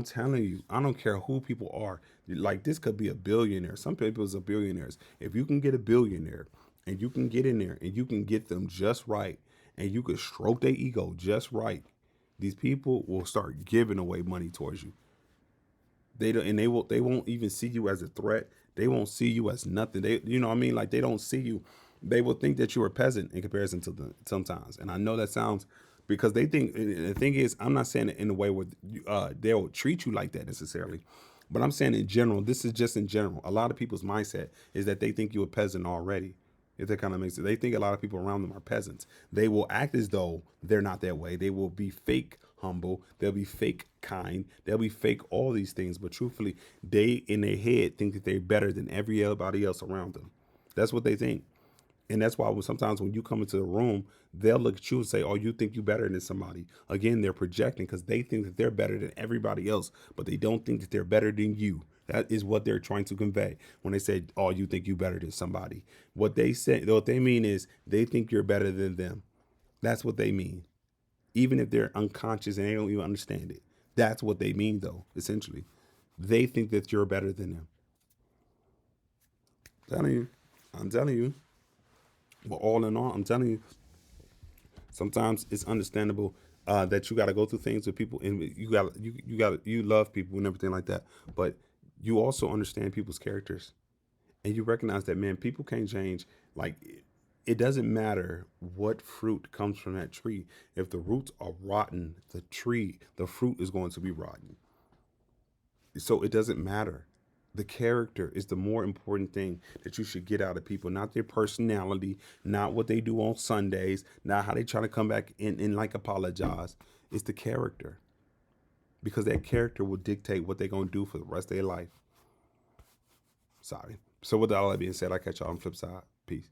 don't care who people are. Like this could be a billionaire. Some people are billionaires. If you can get a billionaire and you can get in there and you can get them just right and you can stroke their ego just right, these people will start giving away money towards you. They don't, and they won't even see you as a threat. They won't see you as nothing. They you know what I mean? Like they don't see you. They will think that you're a peasant in comparison to them sometimes. And I know that sounds because they think and the thing is I'm not saying it in a way where they'll treat you like that necessarily. But I'm saying in general, this is just in general. A lot of people's mindset is that they think you're a peasant already. If that kind of makes it, they think a lot of people around them are peasants. They will act as though they're not that way. They will be fake humble. They'll be fake kind. They'll be fake all these things. But truthfully, they in their head think that they're better than everybody else around them. That's what they think. And that's why sometimes when you come into the room, they'll look at you and say, "Oh, you think you better than somebody?" Again, they're projecting because they think that they're better than everybody else, but they don't think that they're better than you. That is what they're trying to convey when they say, "Oh, you think you better than somebody." What they mean is they think you're better than them. That's what they mean, even if they're unconscious and they don't even understand it. That's what they mean, though. Essentially, they think that you're better than them. I'm telling you, I'm telling you. But all in all, I'm telling you, sometimes it's understandable that you got to go through things with people, and you love people and everything like that. But you also understand people's characters, and you recognize that, man, people can't change. Like, it doesn't matter what fruit comes from that tree. If the roots are rotten, the fruit is going to be rotten. So it doesn't matter. The character is the more important thing that you should get out of people, not their personality, not what they do on Sundays, not how they try to come back and like apologize. It's the character, because that character will dictate what they're gonna do for the rest of their life. Sorry. So with all that being said, I catch y'all on the flip side. Peace.